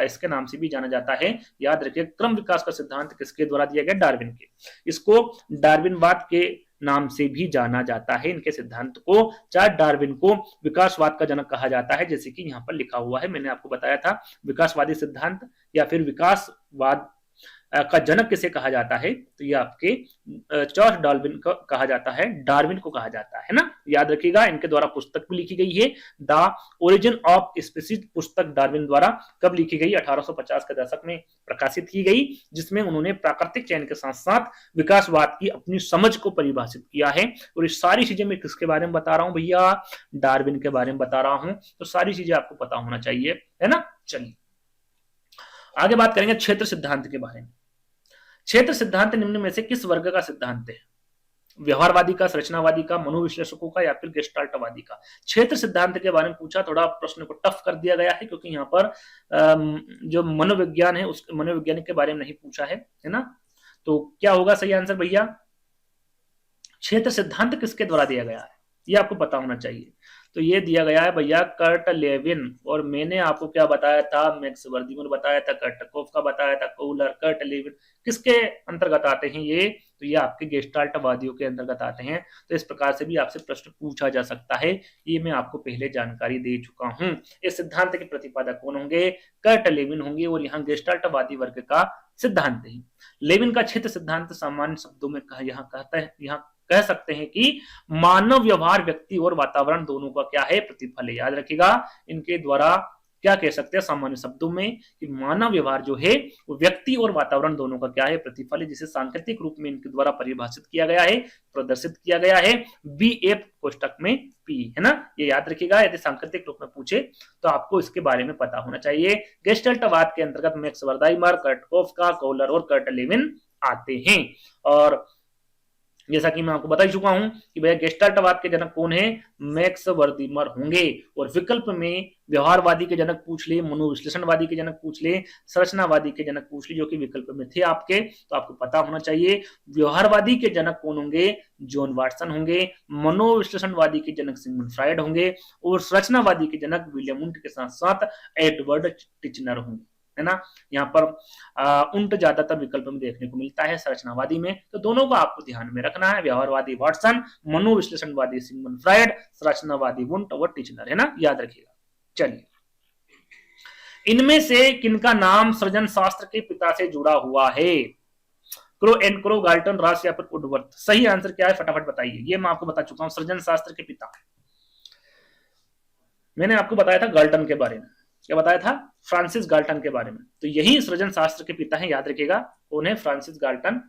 इसके नाम से भी जाना जाता है। याद रखिए क्रम विकास का सिद्धांत किसके द्वारा दिया गया? डार्विन के। इसको डार्विनवाद के नाम से भी जाना जाता है। इनके सिद्धांत को चार्ल्स डार्विन को विकासवाद का जनक कहा जाता है, जैसे कि यहाँ पर लिखा हुआ है, मैंने आपको बताया था विकासवादी सिद्धांत या फिर विकासवाद का जनक किसे कहा जाता है, तो ये आपके चार्ल्स डार्विन को कहा जाता है, डार्विन को कहा जाता है ना, याद रखिएगा। इनके द्वारा पुस्तक भी लिखी गई है, द ओरिजिन ऑफ स्पीसीज पुस्तक डार्विन द्वारा कब लिखी गई, 1850 के दशक में प्रकाशित की गई, जिसमें उन्होंने प्राकृतिक चयन के साथ साथ विकासवाद की अपनी समझ को परिभाषित किया है। और ये सारी चीजें मैं किसके बारे में बता रहा हूं भैया, डार्विन के बारे में बता रहा हूं, तो सारी चीजें आपको पता होना चाहिए, है ना। चलिए आगे बात करेंगे क्षेत्र सिद्धांत के बारे में। क्षेत्र सिद्धांत निम्न में से किस वर्ग का सिद्धांत है, व्यवहारवादी का, संरचनावादी का, मनोविश्लेषकों का या फिर गेस्टाल्टवादी का। क्षेत्र सिद्धांत के बारे में पूछा, थोड़ा प्रश्न को टफ कर दिया गया है क्योंकि यहाँ पर जो मनोविज्ञान है उस मनोवैज्ञानिक के बारे में नहीं पूछा है ना। तो क्या होगा सही आंसर भैया, क्षेत्र सिद्धांत किसके द्वारा दिया गया है, ये आपको पता होना चाहिए। तो ये दिया गया है भैया कर्ट लेविन, और मैंने आपको क्या बताया था, मैक्स वर्दीमैन बताया था, कर्टकोफ का बताया था, कोहलर, कर्ट लेविन किसके अंतर्गत आते हैं ये, तो ये आपके गेस्टाल्टवादियों के अंतर्गत आते हैं। तो इस प्रकार से भी आपसे प्रश्न पूछा जा सकता है, ये मैं आपको पहले जानकारी दे चुका हूं। इस सिद्धांत के प्रतिपादक कौन होंगे, कर्ट लेविन होंगे, और यहाँ गेस्टाल्टवादी वर्ग का सिद्धांत है। लेविन का क्षेत्र सिद्धांत सामान्य शब्दों में यहाँ कहता है, यहाँ कह सकते हैं कि मानव व्यवहार व्यक्ति और वातावरण दोनों का क्या है, प्रतिफल है। याद रखिएगा, इनके द्वारा क्या कह सकते हैं सामान्य शब्दों में कि मानव व्यवहार जो है वो व्यक्ति और वातावरण दोनों का क्या है, प्रतिफल है, जिसे सांकेतिक रूप में इनके द्वारा परिभाषित किया गया है, प्रदर्शित किया गया है BF कोष्टक में P, है ना। ये याद रखिएगा, यदि सांकेतिक रूप में पूछे तो आपको इसके बारे में पता होना चाहिए। गेस्टाल्टवाद के अंतर्गत मैक्स वर्दाइमर, कर्टकोफ, कोहलर और कर्ट लेविन आते हैं। और जैसा कि मैं आपको बता चुका हूं कि भैया गेस्टाल्टवाद के जनक कौन है, मैक्स वर्दीमर होंगे। और विकल्प में व्यवहारवादी के जनक पूछ ले, मनोविश्लेषणवादी के जनक पूछ ले, संरचनावादी के जनक पूछ ले, जो कि विकल्प में थे आपके, तो आपको पता होना चाहिए व्यवहारवादी के जनक कौन होंगे, जॉन वाटसन होंगे, मनोविश्लेषणवादी के जनक सिगमंड फ्रायड होंगे, और संरचनावादी के जनक विलियम वुंट के साथ साथ एडवर्ड टिचनर होंगे, है ना। यहाँ पर उंट ज्यादातर विकल्प में देखने को मिलता है संरचनावादी में, तो दोनों को आपको ध्यान में रखना है, व्यवहारवादी वाटसन, मनोविश्लेषणवादी सिगमंड फ्रायड, संरचनावादी वुंट और टिचनर, है ना, याद रखिएगा। चलिए, इनमें से किनका नाम सृजन शास्त्र के पिता से जुड़ा हुआ है, crow and crow, Galton, Ross या फिर वुडवर्थ। सही आंसर क्या है फटाफट बताइए, ये मैं आपको बता चुका हूं, सृजन शास्त्र के पिता मैंने आपको बताया था गाल्टन के बारे में, क्या बताया था, फ्रांसिस गाल्टन के बारे में। तो यही सृजन शास्त्र के पिता है, याद रखिएगा कौन है, फ्रांसिस गाल्टन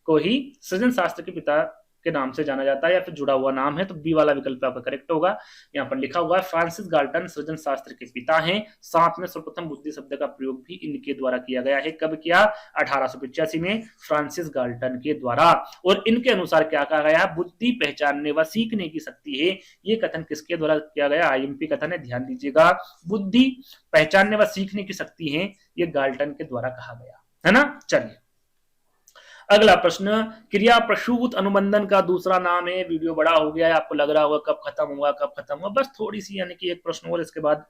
को ही सृजन शास्त्र के पिता के नाम से जाना जाता है, या फिर जुड़ा हुआ नाम है, तो बी वाला विकल्प आपका करेक्ट होगा। यहाँ पर लिखा हुआ है फ्रांसिस गाल्टन सृजन शास्त्र के पिता हैं। साथ में सर्वप्रथम बुद्धि शब्द का प्रयोग भी इनके द्वारा किया गया है, कब किया, 1885 में फ्रांसिस गाल्टन के द्वारा। और इनके अनुसार क्या कहा गया, बुद्धि पहचानने व सीखने की शक्ति है। ये कथन किसके द्वारा किया गया, IMP कथन है, ध्यान दीजिएगा, बुद्धि पहचानने व सीखने की शक्ति है, ये गाल्टन के द्वारा कहा गया, है ना। चलिए अगला प्रश्न, क्रिया प्रसूत अनुबंधन का दूसरा नाम है। वीडियो बड़ा हो गया है, आपको लग रहा होगा कब खत्म हुआ कब खत्म हुआ, बस थोड़ी सी यानी कि एक प्रश्न और इसके बाद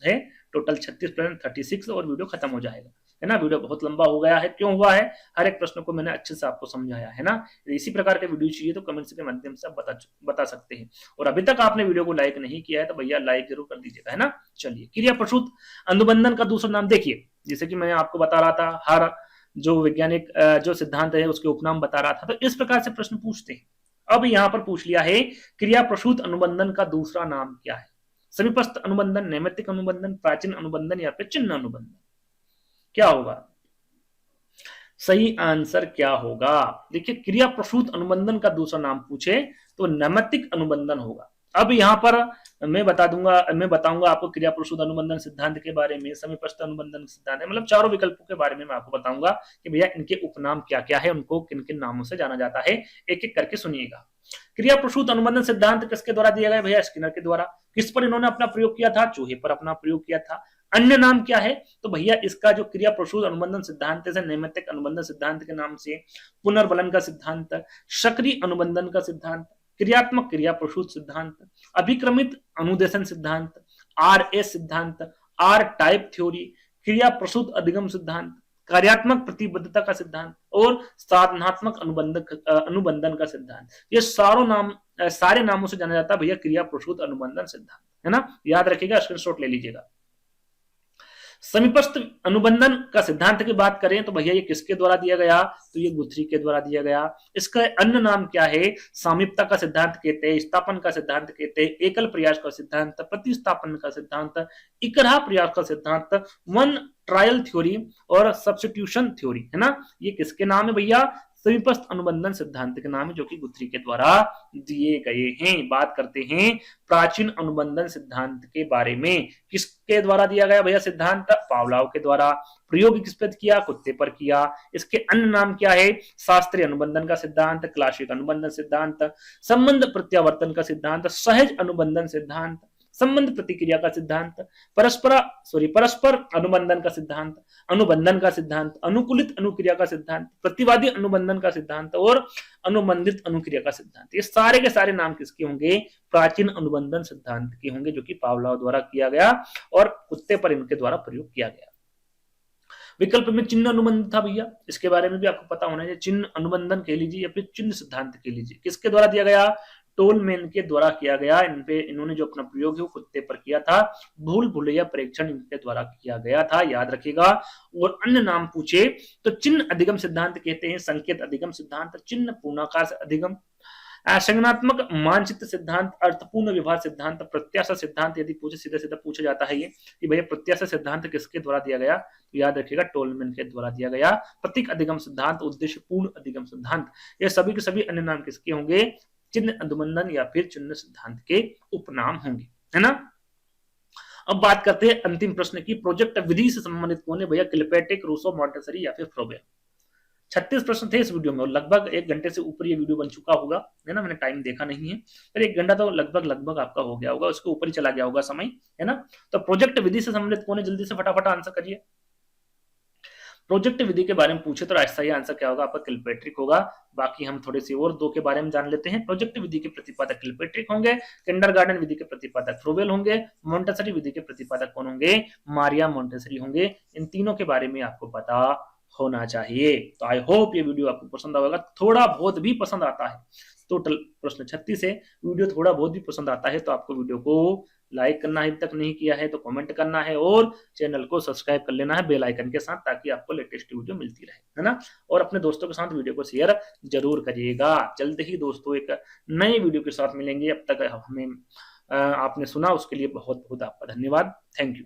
है टोटल 36 प्रश्न, 36 और वीडियो खत्म हो जाएगा, है ना। वीडियो बहुत लंबा हो गया है, क्यों हुआ है, हर एक प्रश्न को मैंने अच्छे से आपको समझाया है ना। इसी प्रकार के वीडियो चाहिए तो कमेंट्स के माध्यम से आप बता सकते हैं। और अभी तक आपने वीडियो को लाइक नहीं किया है तो भैया लाइक जरूर कर दीजिएगा, है ना। चलिए, क्रिया प्रसूत अनुबंधन का दूसरा नाम देखिए, जैसे कि मैं आपको बता रहा था, हर जो वैज्ञानिक जो सिद्धांत है उसके उपनाम बता रहा था, तो इस प्रकार से प्रश्न पूछते हैं। अब यहां पर पूछ लिया है क्रिया प्रसूत अनुबंधन का दूसरा नाम क्या है, समीपस्थ अनुबंधन, नैमित्तिक अनुबंधन, प्राचीन अनुबंधन या फिर चिन्ह अनुबंधन, क्या होगा सही आंसर, क्या होगा। देखिए, क्रिया प्रसूत अनुबंधन का दूसरा नाम पूछे तो नैमित्तिक अनुबंधन होगा। अब यहां पर मैं बताऊंगा आपको क्रिया प्रसूत अनुबंधन सिद्धांत के बारे में, समीपस्थ अनुबंधन सिद्धांत, मतलब चारों विकल्पों के बारे में मैं आपको बताऊंगा कि भैया इनके उपनाम क्या क्या है, उनको किन किन नामों से जाना जाता है, एक एक करके सुनिएगा। क्रिया प्रसूत अनुबंधन सिद्धांत किसके द्वारा दिया गया भैया, स्किनर के द्वारा। किस पर इन्होंने अपना प्रयोग किया था, चूहे पर अपना प्रयोग किया था। अन्य नाम क्या है, तो भैया इसका जो क्रिया प्रसूत अनुबंधन सिद्धांत है, नैमित्तिक अनुबंधन सिद्धांत के नाम से पुनर्बलन का सिद्धांत, सक्रिय अनुबंधन का सिद्धांत, क्रियात्मक क्रिया प्रसूत सिद्धांत, अभिक्रमित अनुदेशन सिद्धांत, RS सिद्धांत, R टाइप थ्योरी, क्रिया प्रसूत अधिगम सिद्धांत, कार्यात्मक प्रतिबद्धता का सिद्धांत और साधनात्मक अनुबंधन का सिद्धांत। ये सारे नामों से जाना जाता है भैया क्रिया प्रसूत अनुबंधन सिद्धांत, है ना। याद रखिएगा, स्क्रीनशॉट ले लीजिएगा। समीपस्थ अनुबंधन का सिद्धांत की बात करें तो भैया ये किसके द्वारा दिया गया, तो ये गुथरी के द्वारा दिया गया। इसका अन्य नाम क्या है, सामीप्यता का सिद्धांत कहते हैं, स्थापन का सिद्धांत कहते हैं, एकल प्रयास का सिद्धांत, प्रतिस्थापन का सिद्धांत, इकराहा प्रयास का सिद्धांत, वन ट्रायल थ्योरी और सब्स्टिट्यूशन थ्योरी, है ना। ये किसके नाम है भैया, समीपस्थ अनुबंधन सिद्धांत के नाम है, जो कि गुथरी के द्वारा दिए गए हैं। बात करते हैं प्राचीन अनुबंधन सिद्धांत के बारे में। किसके द्वारा दिया गया भैया सिद्धांत, पावलोव के द्वारा। प्रयोग किस पर किया, कुत्ते पर किया। इसके अन्य नाम क्या है, शास्त्रीय अनुबंधन का सिद्धांत, क्लासिक अनुबंधन सिद्धांत, संबंध प्रत्यावर्तन का सिद्धांत, सहज अनुबंधन सिद्धांत, संबंध प्रतिक्रिया का सिद्धांत, परस्पर अनुबंधन का सिद्धांत, अनुबंधन का सिद्धांत, अनुकूलित अनुक्रिया का सिद्धांत, प्रतिवादी अनुबंधन का सिद्धांत और अनुबंधित अनुक्रिया का सिद्धांत। ये सारे के सारे नाम किसके होंगे, प्राचीन अनुबंधन सिद्धांत के होंगे, जो कि पावलोव द्वारा किया गया और कुत्ते पर इनके द्वारा प्रयोग किया गया। विकल्प में चिन्ह अनुबंध था भैया, इसके बारे में भी आपको पता होना चाहिए। चिन्ह अनुबंधन कह लीजिए या फिर चिन्ह सिद्धांत कह लीजिए, किसके द्वारा दिया गया, टोलमैन के द्वारा किया गया। इन्होंने जो अपना प्रयोग है वो कुत्ते पर किया था। भूल भुलैया परीक्षण इनके द्वारा किया गया था, याद रखिएगा। और अन्य नाम पूछे तो चिन्ह अधिगम सिद्धांत कहते हैं, संकेत अधिगम सिद्धांत, चिन्ह पूर्णाकार अधिगम, संज्ञानात्मक मानचित्र सिद्धांत, अर्थपूर्ण व्यवहार सिद्धांत, प्रत्याशा सिद्धांत। यदि पूछे सीधा सीधा पूछा जाता है ये कि भैया प्रत्याशा सिद्धांत किसके द्वारा दिया गया, तो याद रखिएगा टोलमैन के द्वारा दिया गया। प्रतीक अधिगम सिद्धांत, उद्देश्य पूर्ण अधिगम सिद्धांत, ये सभी के सभी अन्य नाम किसके होंगे, चिन्ह अनुबंधन या फिर चिन्ह सिद्धांत के उपनाम होंगे, है ना। अब बात करते हैं अंतिम प्रश्न की, प्रोजेक्ट विधि से संबंधित कौन है भैया, किलपैट्रिक, रूसो, मॉन्टेसरी या फिर फ्रोबेल। 36 प्रश्न थे इस वीडियो में और लगभग 1 घंटे से ऊपर ये वीडियो बन चुका होगा, है ना। मैंने टाइम देखा नहीं है, पर 1 घंटा तो लगभग आपका हो गया होगा, उसके ऊपर ही चला गया होगा समय, है ना। तो प्रोजेक्ट विधि से संबंधित कौन है, जल्दी से फटाफट आंसर करिए। प्रोजेक्ट विधि के बारे में पूछे तो सही आंसर क्या होगा आपका, किलपैट्रिक होगा। बाकी हम थोड़े से और 2 के बारे में जान लेते हैं। प्रोजेक्ट विधि के प्रतिपादक किलपैट्रिक होंगे, किंडरगार्टन विधि के प्रतिपादक फ्रोबेल होंगे, मॉन्टेसरी विधि के प्रतिपादक कौन होंगे, मारिया मॉन्टेसरी होंगे। इन तीनों के बारे में आपको पता होना चाहिए। तो आई होप ये वीडियो आपको पसंद आएगा, थोड़ा बहुत भी पसंद आता है। टोटल प्रश्न 36 है, वीडियो थोड़ा बहुत भी पसंद आता है तो आपको वीडियो को लाइक करना है, अभी तक नहीं किया है तो कमेंट करना है और चैनल को सब्सक्राइब कर लेना है बेल आइकन के साथ, ताकि आपको लेटेस्ट वीडियो मिलती रहे, है ना। और अपने दोस्तों के साथ वीडियो को शेयर जरूर करिएगा। जल्द ही दोस्तों एक नए वीडियो के साथ मिलेंगे। अब तक हमें आपने सुना उसके लिए बहुत बहुत आपका धन्यवाद। Thank you.